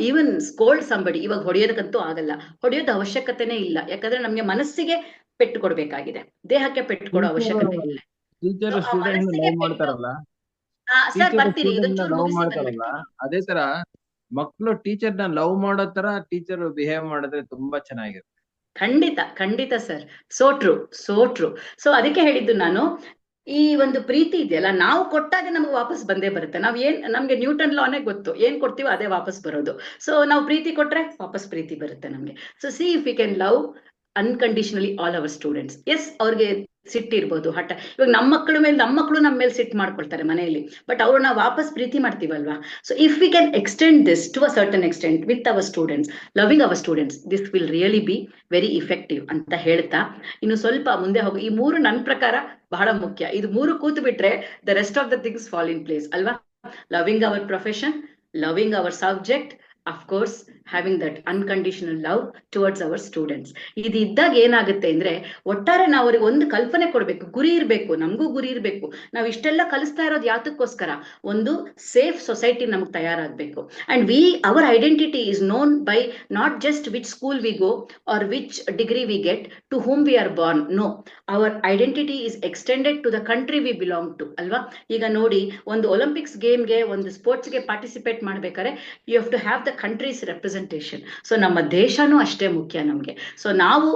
even scold somebody. ಇವಾಗ ಹೊಡೆಯೋದಕ್ಕಂತೂ ಆಗಲ್ಲ, ಹೊಡೆಯೋದು ಅವಶ್ಯಕತೆನೇ ಇಲ್ಲ. ಯಾಕಂದ್ರೆ ನಮ್ಗೆ ಮನಸ್ಸಿಗೆ ಪೆಟ್ಟು ಕೊಡ್ಬೇಕಾಗಿದೆ, ದೇಹಕ್ಕೆ ಪೆಟ್ಟು ಕೊಡೋ ಅವಶ್ಯಕತೆ ಇಲ್ಲ. ಟೀಚರ್ ಸ್ಟೂಡೆಂಟ್ ಲವ್ ಮಾಡ್ತಾರಲ್ಲ, ಸರ್ ಬರ್ತೀನಿ, ಲವ್ ಮಾಡ್ತಾರಲ್ಲ, ಅದೇ ತರ ಮಕ್ಳು ಟೀಚರ್ ನ ಲವ್ ಮಾಡೋ ತರ ಟೀಚರ್ ಬಿಹೇವ್ ಮಾಡಿದ್ರೆ ತುಂಬಾ ಚೆನ್ನಾಗಿರುತ್ತೆ. ಖಂಡಿತ ಖಂಡಿತ sir, so true, so true. So ಅದಕ್ಕೆ ಹೇಳಿದ್ದು ನಾನು, ಈ ಒಂದು ಪ್ರೀತಿ ಇದೆಯಲ್ಲ, ನಾವು ಕೊಟ್ಟಾಗ ನಮ್ಗೆ ವಾಪಸ್ ಬಂದೇ ಬರುತ್ತೆ. ನಮ್ಗೆ ನ್ಯೂಟನ್ ಲಾನೇ ಗೊತ್ತು, ಏನ್ ಕೊಡ್ತೀವೋ ಅದೇ ವಾಪಸ್ ಬರೋದು. ಸೊ ನಾವು ಪ್ರೀತಿ ಕೊಟ್ರೆ ವಾಪಸ್ ಪ್ರೀತಿ ಬರುತ್ತೆ ನಮ್ಗೆ. So see if we can love unconditionally all our students. Yes, ಅವ್ರಿಗೆ ಸಿಟ್ಟಿರ್ಬೋದು, ಹಠ. ಇವಾಗ ನಮ್ಮ ಮಕ್ಕಳು ನಮ್ಮ ಮೇಲೆ ಸಿಟ್ಟು ಮಾಡ್ಕೊಳ್ತಾರೆ ಮನೆಯಲ್ಲಿ, ಬಟ್ ಅವ್ರನ್ನ ವಾಪಸ್ ಪ್ರೀತಿ ಮಾಡ್ತೀವಲ್ವಾ. So if we can extend this to a certain extent with our students, loving our students, this will really be very effective ಅಂತ ಹೇಳ್ತಾ ಇನ್ನು ಸ್ವಲ್ಪ ಮುಂದೆ ಹೋಗಿ. ಈ 3 ನನ್ನ ಪ್ರಕಾರ ಬಹಳ ಮುಖ್ಯ. ಇದು 3 ಕೂತು ಬಿಟ್ರೆ the rest of the things fall in place ಅಲ್ವಾ. Loving our profession, loving our subject, of course having that unconditional love towards our students. ಇದು ಇದ್ದಾಗ ಏನಾಗುತ್ತೆ ಅಂದ್ರೆ, ಒಟ್ಟಾರೆ ನಾವು ಅವ್ರಿಗೆ ಒಂದು ಕಲ್ಪನೆ ಕೊಡ್ಬೇಕು, ಗುರಿ ಇರ್ಬೇಕು, ನಮಗೂ ಗುರಿ ಇರ್ಬೇಕು. ನಾವು ಇಷ್ಟೆಲ್ಲ ಕಲಿಸ್ತಾ ಇರೋದು ಯಾತಕ್ಕೋಸ್ಕರ? ಒಂದು ಸೇಫ್ ಸೊಸೈಟಿ ನಮ್ಗೆ ತಯಾರಾಗಬೇಕು. And our identity is known by not just which school we go or which degree we get, to whom we are born. No, our identity is extended to the country we belong to ಅಲ್ವಾ. ಈಗ ನೋಡಿ, ಒಂದು Olympics ಗೇಮ್ಗೆ, ಒಂದು ಸ್ಪೋರ್ಟ್ಸ್ಗೆ participate ಮಾಡ್ಬೇಕಾದ್ರೆ you have to have the country's representation. So ನಮ್ಮ ದೇಶನೂ ಅಷ್ಟೇ ಮುಖ್ಯ ನಮ್ಗೆ. ಸೊ ನಾವು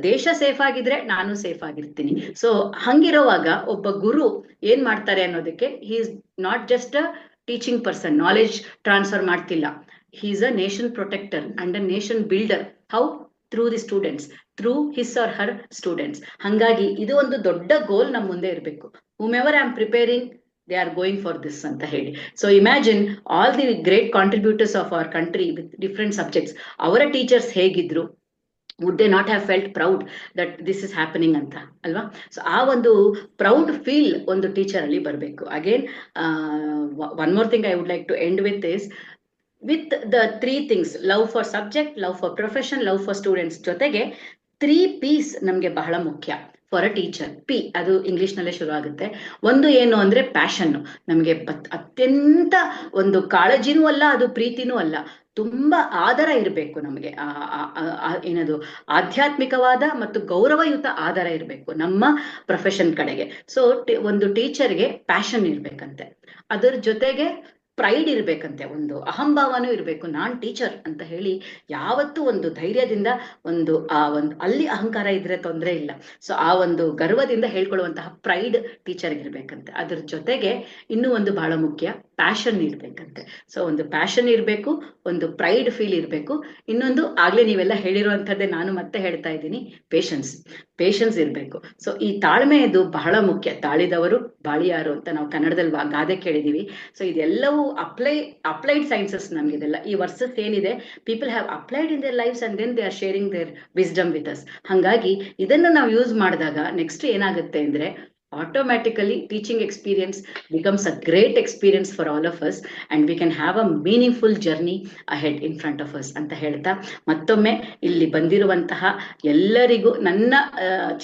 ದೇಶ ಸೇಫ್ ಆಗಿದ್ರೆ ನಾನು ಸೇಫ್ ಆಗಿರ್ತೀನಿ. ಸೊ ಹಂಗಿರುವಾಗ ಒಬ್ಬ ಗುರು ಏನ್ ಮಾಡ್ತಾರೆ ಅನ್ನೋದಕ್ಕೆ, he is not just a teaching person, knowledge transfer ಮಾಡ್ತಿಲ್ಲ. He is a nation protector and a nation builder. How? Through the students, through his or her students. ಹಂಗಾಗಿ ಇದು ಒಂದು ದೊಡ್ಡ ಗೋಲ್ ನಮ್ಮ ಮುಂದೆ ಇರಬೇಕು. However I am preparing, they are going for this ಅಂತ ಹೇಳಿ. So imagine all the great contributors of our country with different subjects, ಅವರ ಟೀಚರ್ಸ್ ಹೇಗಿದ್ರು, would they not have felt proud that this is happening ಅಂತ ಅಲ್ವಾ. So ಆ ಒಂದು proud feel ಒಂದು teacher ಅಲ್ಲಿ ಬರಬೇಕು. Again one more thing I would like to end with is, with the 3 things, love for subject, love for profession, love for students ಜೊತೆಗೆ 3 P's ನಮ್ಗೆ ಬಹಳ ಮುಖ್ಯ ಫಾರ್ ಅ ಟೀಚರ್. ಪಿ ಅದು English ನಲ್ಲೇ ಶುರು ಆಗುತ್ತೆ. ಒಂದು ಏನು ಅಂದ್ರೆ ಪ್ಯಾಷನ್. ನಮ್ಗೆ ಅತ್ಯಂತ ಒಂದು ಕಾಳಜಿನೂ ಅಲ್ಲ, ಅದು ಪ್ರೀತಿನೂ ಅಲ್ಲ, ತುಂಬಾ ಆದರ ಇರಬೇಕು ನಮಗೆ. ಏನದು, ಆಧ್ಯಾತ್ಮಿಕವಾದ ಮತ್ತು ಗೌರವಯುತ ಆದರ ಇರಬೇಕು ನಮ್ಮ ಪ್ರೊಫೆಷನ್ ಕಡೆಗೆ. ಸೊ ಒಂದು ಟೀಚರ್ಗೆ ಪ್ಯಾಷನ್ ಇರ್ಬೇಕಂತೆ, ಅದರ ಜೊತೆಗೆ ಪ್ರೈಡ್ ಇರ್ಬೇಕಂತೆ, ಒಂದು ಅಹಂಭಾವನೂ ಇರಬೇಕು. ನಾನ್ ಟೀಚರ್ ಅಂತ ಹೇಳಿ ಯಾವತ್ತೂ ಒಂದು ಧೈರ್ಯದಿಂದ, ಒಂದು ಅಲ್ಲಿ ಅಹಂಕಾರ ಇದ್ರೆ ತೊಂದರೆ ಇಲ್ಲ. ಸೊ ಆ ಒಂದು ಗರ್ವದಿಂದ ಹೇಳ್ಕೊಳ್ಳುವಂತಹ ಪ್ರೈಡ್ ಟೀಚರ್ಗೆ ಇರ್ಬೇಕಂತೆ. ಅದ್ರ ಜೊತೆಗೆ ಇನ್ನೂ ಒಂದು ಬಹಳ ಮುಖ್ಯ, ಪ್ಯಾಷನ್ ಇರ್ಬೇಕಂತೆ. ಸೊ ಒಂದು ಪ್ಯಾಷನ್ ಇರಬೇಕು, ಒಂದು ಪ್ರೈಡ್ ಫೀಲ್ ಇರಬೇಕು. ಇನ್ನೊಂದು, ಆಗ್ಲೇ ನೀವೆಲ್ಲ ಹೇಳಿರುವಂಥದ್ದೇ ನಾನು ಮತ್ತೆ ಹೇಳ್ತಾ ಇದ್ದೀನಿ, ಪೇಷನ್ಸ್ ಇರಬೇಕು. ಸೊ ಈ ತಾಳ್ಮೆಯದು ಬಹಳ ಮುಖ್ಯ. ತಾಳಿದವರು ಬಾಳಿಯಾರು ಅಂತ ನಾವು ಕನ್ನಡದಲ್ಲಿ ಗಾದೆ ಕೇಳಿದೀವಿ. ಸೊ ಇದೆಲ್ಲವೂ ಅಪ್ಲೈಡ್ ಸೈನ್ಸಸ್ ನಮ್ಗಿದೆಲ್ಲ. ಈ ವರ್ಸಸ್ ಏನಿದೆ, people have applied in their lives and then they are sharing their wisdom with us. ಹಾಗಾಗಿ ಇದನ್ನು ನಾವು ಯೂಸ್ ಮಾಡಿದಾಗ ನೆಕ್ಸ್ಟ್ ಏನಾಗುತ್ತೆ ಅಂದ್ರೆ, automatically teaching experience becomes a great experience for all of us, and we can have a meaningful journey ahead in front of us ಅಂತ ಹೇಳ್ತಾ, ಮತ್ತೊಮ್ಮೆ ಇಲ್ಲಿ ಬಂದಿರುವಂತಹ ಎಲ್ಲರಿಗೂ ನನ್ನ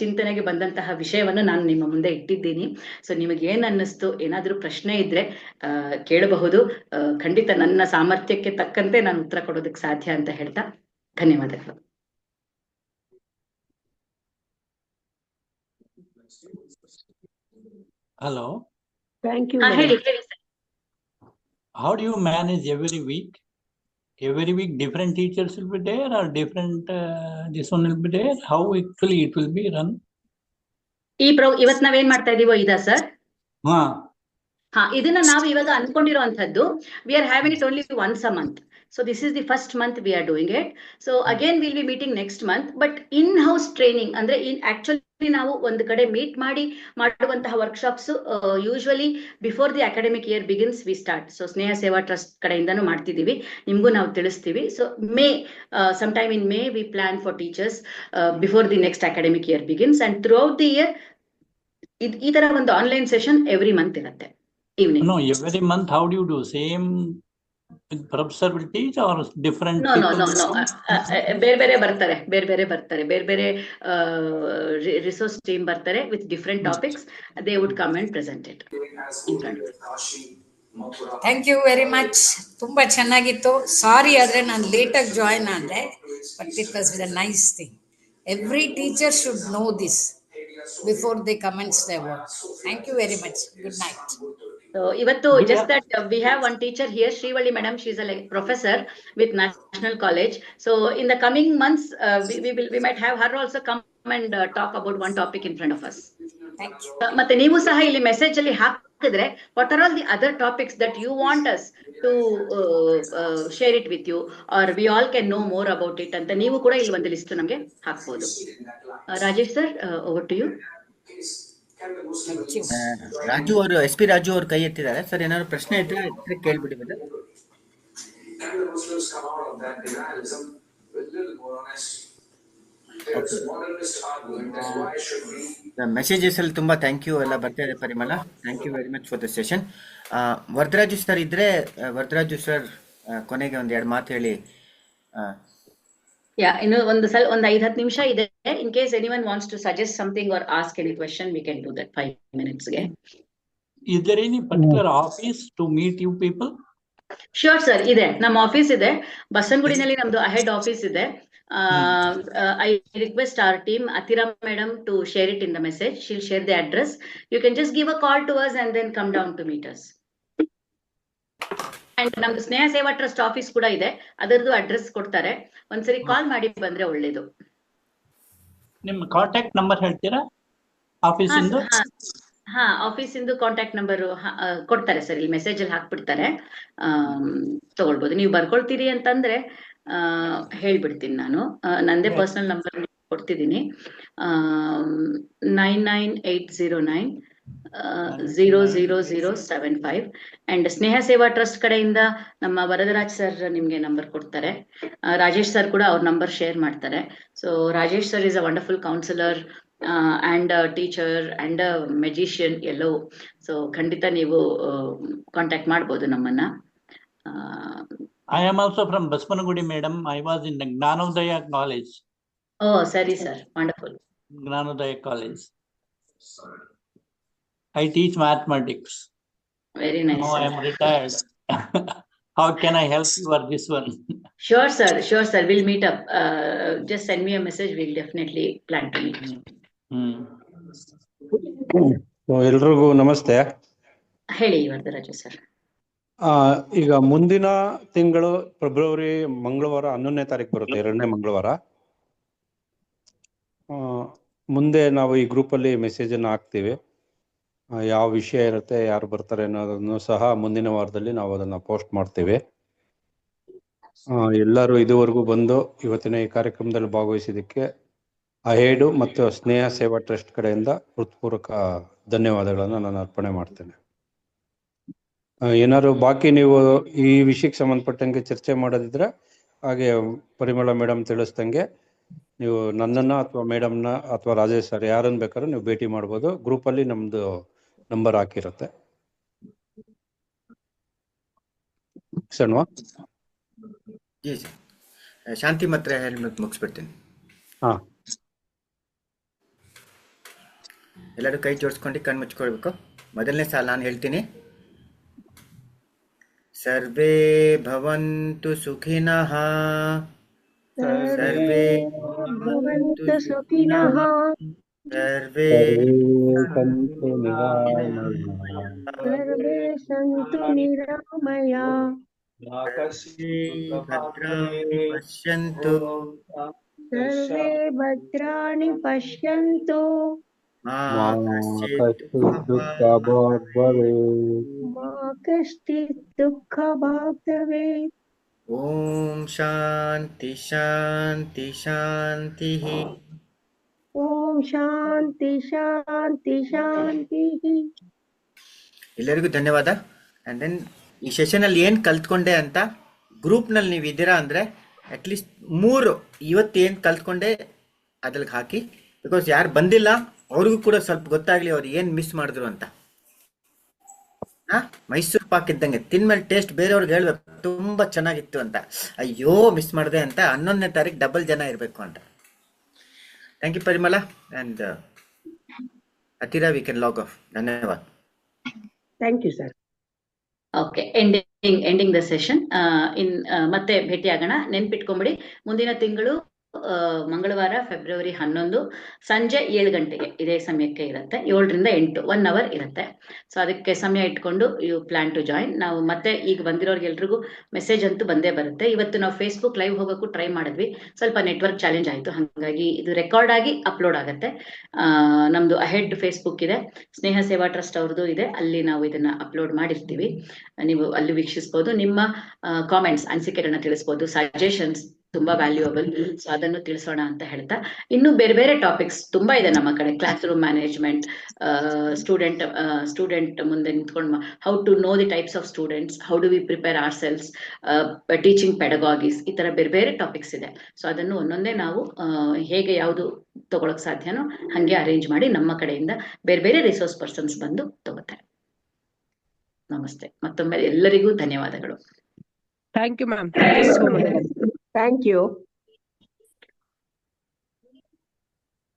ಚಿಂತನೆಗೆ ಬಂದಂತಹ ವಿಷಯವನ್ನು ನಾನು ನಿಮ್ಮ ಮುಂದೆ ಇಟ್ಟಿದ್ದೀನಿ. ಸೊ ನಿಮಗೆ ಏನ್ ಅನ್ನಿಸ್ತು, ಏನಾದ್ರೂ ಪ್ರಶ್ನೆ ಇದ್ರೆ ಕೇಳಬಹುದು. ಖಂಡಿತ ನನ್ನ ಸಾಮರ್ಥ್ಯಕ್ಕೆ ತಕ್ಕಂತೆ ನಾನು ಉತ್ತರ ಕೊಡೋದಕ್ಕೆ ಸಾಧ್ಯ ಅಂತ ಹೇಳ್ತಾ ಧನ್ಯವಾದಗಳು. Hello. Thank you. ಹೇಳಿ sir. How do you manage every week? Every week different teachers will be there, or different this one will be there? How actually it will be run? ಇವತ್ ನಾವೇನ್ ಮಾಡ್ತಾ ಇದೀವೋ ಇದಾ ಸರ್? ಇದನ್ನ ನಾವು ಇವಾಗ ಅನ್ಕೊಂಡಿರುವಂತದ್ದು, we are having it only once a month. So this is the first month we are doing it. So again we'll be meeting next month, but in-house training ಅಂದ್ರೆ actually ನಾವು ಒಂದು ಕಡೆ ಮೀಟ್ ಮಾಡುವಂತಹ workshops usually before the academic year begins we start. So Sneha Seva trust ಕಡೆಯಿಂದನೂ ಮಾಡ್ತಿದೀವಿ, ನಿಮ್ಗೂ ನಾವು ತಿಳಿಸ್ತೀವಿ. So some time in May we plan for teachers before the next academic year begins, and throughout the year ಈ ತರ ಒಂದು online session every month ಇರುತ್ತೆ evening. No, every month how do you do? Same professor will teach or different? No. ಬೇರೆ ಬರ್ತಾರೆ, ಬೇರೆ resource team ಬರ್ತಾರೆ with different topics. They would come and present it in front. Thank you very much. ತುಂಬಾ ಚೆನ್ನಾಗಿತ್ತು. Sorry ಆದ್ರೆ ನಾನು ಲೇಟಾಗಿ join ಆದ್ರೆ, but it was the nice thing. Every teacher should know this before they commence their work. Thank you very much. Good night. So ಇವತ್ತು just that we have one teacher here, Srivalli madam. She is a professor with National College. So in the coming months, we might have her also come and talk about one topic in front of us. Thank you. ಮತ್ತೆ ನೀವು ಸಹ ಇಲ್ಲಿ message ಅಲ್ಲಿ ಹಾಕಿದ್ರೆ what are all the other topics that you want us to share it with you, or we all can know more about it ಅಂತ ನೀವು ಕೂಡ ಇಲ್ಲಿ ಒಂದು ಲಿಸ್ಟ್ ನಮಗೆ ಹಾಕ್ಬೋದು. Rajesh sir, over to you. Raju ಅವರು SP ರಾಜು ಅವರು ಕೈ ಎತ್ತಿದ್ದಾರೆ ಸರ್. ಏನಾದ್ರು ಪ್ರಶ್ನೆ ಇದ್ರೆ ಕೇಳ್ಬಿಡಿ ಮೇಡಮ್. ಮೆಸೇಜಸ್ ಅಲ್ಲಿ ತುಂಬಾ ಥ್ಯಾಂಕ್ ಯು ಎಲ್ಲ ಬರ್ತಾ ಇದೆ ಪರಿಮಳ. Thank you very much for the session. Varadaraju sir ಇದ್ರೆ ವರದರಾಜು ಸರ್ ಕೊನೆಗೆ ಒಂದ್ 2 ಮಾತು ಹೇಳಿ. ಇನ್ನು ಒಂದು 5-10 ನಿಮಿಷ ಇದೆ. In case anyone wants to suggest something or ask any question, we can do that 5 minutes ಗೆ. Is there any particular office to meet you people? Sure sir, ಇದೆ. ನಮ್ಮ ಆಫೀಸ್ ಇದೆ ಬಸವನಗುಡಿನಲ್ಲಿ, ನಮ್ದು ಅಹೆಡ್ ಆಫೀಸ್ ಇದೆ. I request our team, Athira madam, to share it in the message. She'll share the address. You can just give a call to us and then come down to meet us. And ನಮ್ದು ಸ್ನೇಹ Seva trust office ಕೂಡ ಇದೆ, ಅದರದ್ದು address ಕೊಡ್ತಾರೆ. ಒಂದ್ಸರಿ ಕಾಲ್ ಮಾಡಿ ಬಂದ್ರೆ ಒಳ್ಳೇದು. ನಿಮ್ಮ ಕಾಂಟ್ಯಾಕ್ಟ್ ನಂಬರ್ ಹೇಳ್ತೀರಾ ಆಫೀಸ್ ಇಂದು? ಹಾ, ಆಫೀಸ್ ಇಂದು ಕಾಂಟ್ಯಾಕ್ಟ್ ನಂಬರ್ ಕೊಡ್ತಾರೆ ಸರ್, ಇಲ್ಲಿ ಮೆಸೇಜ್ ಅಲ್ಲಿ ಹಾಕ್ಬಿಡ್ತಾರೆ. ತಗೊಳ್ಬೋದು. ನೀವು ಬರ್ಕೊಳ್ತೀರಿ ಅಂತಂದ್ರೆ ಹೇಳ್ಬಿಡ್ತೀನಿ ನಾನು. ನಂದೇ personal number ಕೊಡ್ತಿದ್ದೀನಿ. 9980900075. And Sneha Seva trust ಕಡೆಯಿಂದ ನಮ್ಮ ವರದರಾಜ್ ಸರ್ ನಿಮ್ಗೆ ನಂಬರ್ ಕೊಡ್ತಾರೆ. ರಾಜೇಶ್ ಸರ್ ಕೂಡ ಅವ್ರ ನಂಬರ್ ಶೇರ್ ಮಾಡ್ತಾರೆ. So Rajesh sir is a wonderful counsellor and teacher and magician ಎಲ್ಲವೂ. ಸೊ ಖಂಡಿತ ನೀವು ಕಾಂಟ್ಯಾಕ್ಟ್ ಮಾಡ್ಬೋದು ನಮ್ಮನ್ನ. I am also from Basmanagudi, madam. I was in the Gnanodaya College. Oh, sorry, sir. Wonderful. Gnanodaya College. I teach mathematics. Very nice. Now I am retired. How can I help you for this one? Sure, sir. Sure, sir. We'll meet up. Just send me a message. We'll definitely plan to meet. ಎಲ್ರಿಗೂ ನಮಸ್ತೆ. ಹೇಳಿ Varadaraju sir. ಈಗ ಮುಂದಿನ ತಿಂಗಳು February ಮಂಗಳವಾರ 11ನೇ ತಾರೀಕು ಬರುತ್ತೆ, 2ನೇ ಮಂಗಳವಾರ. ಮುಂದೆ ನಾವು ಈ ಗ್ರೂಪಲ್ಲಿ ಮೆಸೇಜನ್ನು ಹಾಕ್ತೀವಿ. ಯಾವ ವಿಷಯ ಇರುತ್ತೆ, ಯಾರು ಬರ್ತಾರೆ ಅನ್ನೋದನ್ನು ಸಹ ಮುಂದಿನ ವಾರದಲ್ಲಿ ನಾವು ಅದನ್ನು ಪೋಸ್ಟ್ ಮಾಡ್ತೀವಿ. ಎಲ್ಲರೂ ಇದುವರೆಗೂ ಬಂದು ಇವತ್ತಿನ ಈ ಕಾರ್ಯಕ್ರಮದಲ್ಲಿ ಭಾಗವಹಿಸಿದ್ದಕ್ಕೆ ಅಹೇಡು ಮತ್ತು ಸ್ನೇಹ ಸೇವಾ ಟ್ರಸ್ಟ್ ಕಡೆಯಿಂದ ಹೃತ್ಪೂರ್ವಕ ಧನ್ಯವಾದಗಳನ್ನು ನಾನು ಅರ್ಪಣೆ ಮಾಡ್ತೇನೆ. ಏನಾದ್ರು ಬಾಕಿ ನೀವು ಈ ವಿಷಯಕ್ಕೆ ಸಂಬಂಧಪಟ್ಟಂಗೆ ಚರ್ಚೆ ಮಾಡೋದಿದ್ರೆ, ಹಾಗೆ ಪರಿಮಳ ಮೇಡಮ್ ತಿಳಿಸ್ದಂಗೆ ನೀವು ನನ್ನನ್ನು ಅಥವಾ ಮೇಡಮ್ನ ಅಥವಾ ರಾಜೇಶ್ ಸರ್ ಯಾರನ್ನು ಬೇಕಾದ್ರೂ ನೀವು ಭೇಟಿ ಮಾಡ್ಬೋದು. ಗ್ರೂಪಲ್ಲಿ ನಮ್ಮದು ನಂಬರ್ ಹಾಕಿರುತ್ತೆ. ಸಣ್ವಾ ಶಾಂತಿ ಮಾತ್ರ ಹೇಳಿ ಮುಗಿಸ್ಬಿಡ್ತೀನಿ. ಹಾಂ, ಎಲ್ಲರೂ ಕೈ ಜೋಡಿಸ್ಕೊಂಡು ಕಣ್ಣು ಮುಚ್ಕೊಳ್ಬೇಕು. ಮೊದಲನೇ ಸಾಲ ನಾನು ಹೇಳ್ತೀನಿ. ಸರ್ವೇ ಭವಂತು ಸುಖಿನಃ, ಸರ್ವೇ ಭವಂತು ಸುಖಿನಃ, ಸರ್ವೇ ಸಂತು ನಿರಾಮಯ, ಸರ್ವೇ ಸಂತು ನಿರಾಮಯ, ಭದ್ರಾಣಿ ಪಶ್ಯಂತು, ಸರ್ವೇ ಭದ್ರಾಣಿ ಪಶ್ಯಂತು, ಮಾ ಕಶ್ಚಿತ್ ದುಃಖ ಭಾಗ್ ಭವೇತ್. ಮಾ ಕಶ್ಚಿತ್ ದುಃಖ ಭಾಗ್ ಭವೇತ್. ಓಂ ಶಾಂತಿ ಶಾಂತಿ ಶಾಂತಿ. ಓಂ ಶಾಂತಿ ಶಾಂತಿ ಶಾಂತಿ. ಎಲ್ಲರಿಗೂ ಧನ್ಯವಾದ. ಆ್ಯಂಡ್ ದೆನ್ ಈ ಸೆಷನಲ್ಲಿ ಏನು ಕಲ್ತ್ಕೊಂಡೆ ಅಂತ ಗ್ರೂಪ್ನಲ್ಲಿ ನೀವು ಇದ್ದೀರಾ ಅಂದರೆ ಅಟ್ಲೀಸ್ಟ್ 3 ಇವತ್ತು ಏನು ಕಲ್ತ್ಕೊಂಡೆ ಅದ್ರಲ್ಲಿ ಹಾಕಿ. ಬಿಕಾಸ್ ಯಾರು ಬಂದಿಲ್ಲ ಅವ್ರಿಗೂ ಕೂಡ ಸ್ವಲ್ಪ ಗೊತ್ತಾಗಲಿ ಅವ್ರು ಏನು ಮಿಸ್ ಮಾಡಿದ್ರು ಅಂತ. ಮೈಸೂರು ಪಾಕ್ ಇದ್ದಂಗೆ ತಿನ್ಮೇಲೆ ಟೇಸ್ಟ್ ಬೇರೆಯವ್ರಿಗೆ ಹೇಳ್ಬೇಕು ತುಂಬ ಚೆನ್ನಾಗಿತ್ತು ಅಂತ. ಅಯ್ಯೋ ಮಿಸ್ ಮಾಡಿದೆ ಅಂತ 11ನೇ ತಾರೀಕು ಡಬಲ್ ಜನ ಇರಬೇಕು ಅಂತ. Thank you Parimala and Athira, we can log off. ಧನ್ಯವಾದ. Thank you sir. Okay, ending the session. ಮತ್ತೆ ಭೇಟಿ ಆಗೋಣ. ನೆನ್ಪಿಟ್ಕೊಂಬಿಡಿ, ಮುಂದಿನ ತಿಂಗಳು ಮಂಗಳವಾರ ಫೆಬ್ರವರಿ 11 ಸಂಜೆ 7 ಗಂಟೆಗೆ ಇದೇ ಸಮಯಕ್ಕೆ ಇರುತ್ತೆ. 7 ರಿಂದ 8 1 ಅವರ್ ಇರುತ್ತೆ. ಸೊ ಅದಕ್ಕೆ ಸಮಯ ಇಟ್ಕೊಂಡು ಯು ಪ್ಲಾನ್ ಟು ಜಾಯಿನ್. ನಾವು ಮತ್ತೆ ಈಗ ಬಂದಿರೋರ್ಗೆಲ್ರಿಗೂ ಮೆಸೇಜ್ ಅಂತೂ ಬಂದೇ ಬರುತ್ತೆ. ಇವತ್ತು ನಾವು ಫೇಸ್ಬುಕ್ ಲೈವ್ ಹೋಗೋಕ್ಕೂ ಟ್ರೈ ಮಾಡಿದ್ವಿ, ಸ್ವಲ್ಪ ನೆಟ್ವರ್ಕ್ ಚಾಲೆಂಜ್ ಆಯಿತು, ಹಾಗಾಗಿ ಇದು ರೆಕಾರ್ಡ್ ಆಗಿ ಅಪ್ಲೋಡ್ ಆಗುತ್ತೆ. ನಮ್ದು ಅಹೆಡ್ ಫೇಸ್ಬುಕ್ ಇದೆ, ಸ್ನೇಹ ಸೇವಾ ಟ್ರಸ್ಟ್ ಅವ್ರದ್ದು ಇದೆ, ಅಲ್ಲಿ ನಾವು ಇದನ್ನ ಅಪ್ಲೋಡ್ ಮಾಡಿರ್ತೀವಿ, ನೀವು ಅಲ್ಲಿ ವೀಕ್ಷಿಸಬಹುದು. ನಿಮ್ಮ ಕಾಮೆಂಟ್ಸ್, ಅನಿಸಿಕೆಗಳನ್ನ ತಿಳಿಸಬಹುದು, ಸಜೆಷನ್ಸ್ ತುಂಬಾ ವ್ಯಾಲ್ಯೂಯಬಲ್. ಸೊ ಅದನ್ನು ತಿಳಿಸೋಣ ಅಂತ ಹೇಳ್ತಾ, ಇನ್ನು ಬೇರೆ ಬೇರೆ ಟಾಪಿಕ್ಸ್ ತುಂಬಾ ಇದೆ ನಮ್ಮ ಕಡೆ. ಕ್ಲಾಸ್ ರೂಮ್ ಮ್ಯಾನೇಜ್ಮೆಂಟ್, ಸ್ಟೂಡೆಂಟ್ ಮುಂದೆ ನಿಂತ್ಕೊಂಡು how to know the types of students, how do we prepare ourselves, teaching pedagogies, ಈ ತರ ಬೇರೆ ಬೇರೆ ಟಾಪಿಕ್ಸ್ ಇದೆ. ಸೊ ಅದನ್ನು ಒಂದೊಂದೇ ನಾವು ಹೇಗೆ ಯಾವುದು ತಗೊಳಕ್ ಸಾಧ್ಯನೋ ಹಂಗೆ ಅರೇಂಜ್ ಮಾಡಿ ನಮ್ಮ ಕಡೆಯಿಂದ ಬೇರೆ ಬೇರೆ ರಿಸೋರ್ಸ್ ಪರ್ಸನ್ಸ್ ಬಂದು ತಗೋತಾರೆ. ನಮಸ್ತೆ. ಮತ್ತೊಮ್ಮೆ ಎಲ್ಲರಿಗೂ ಧನ್ಯವಾದಗಳು. Thank you, ma'am. Thank you so much. Thank you.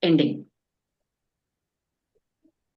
Ending.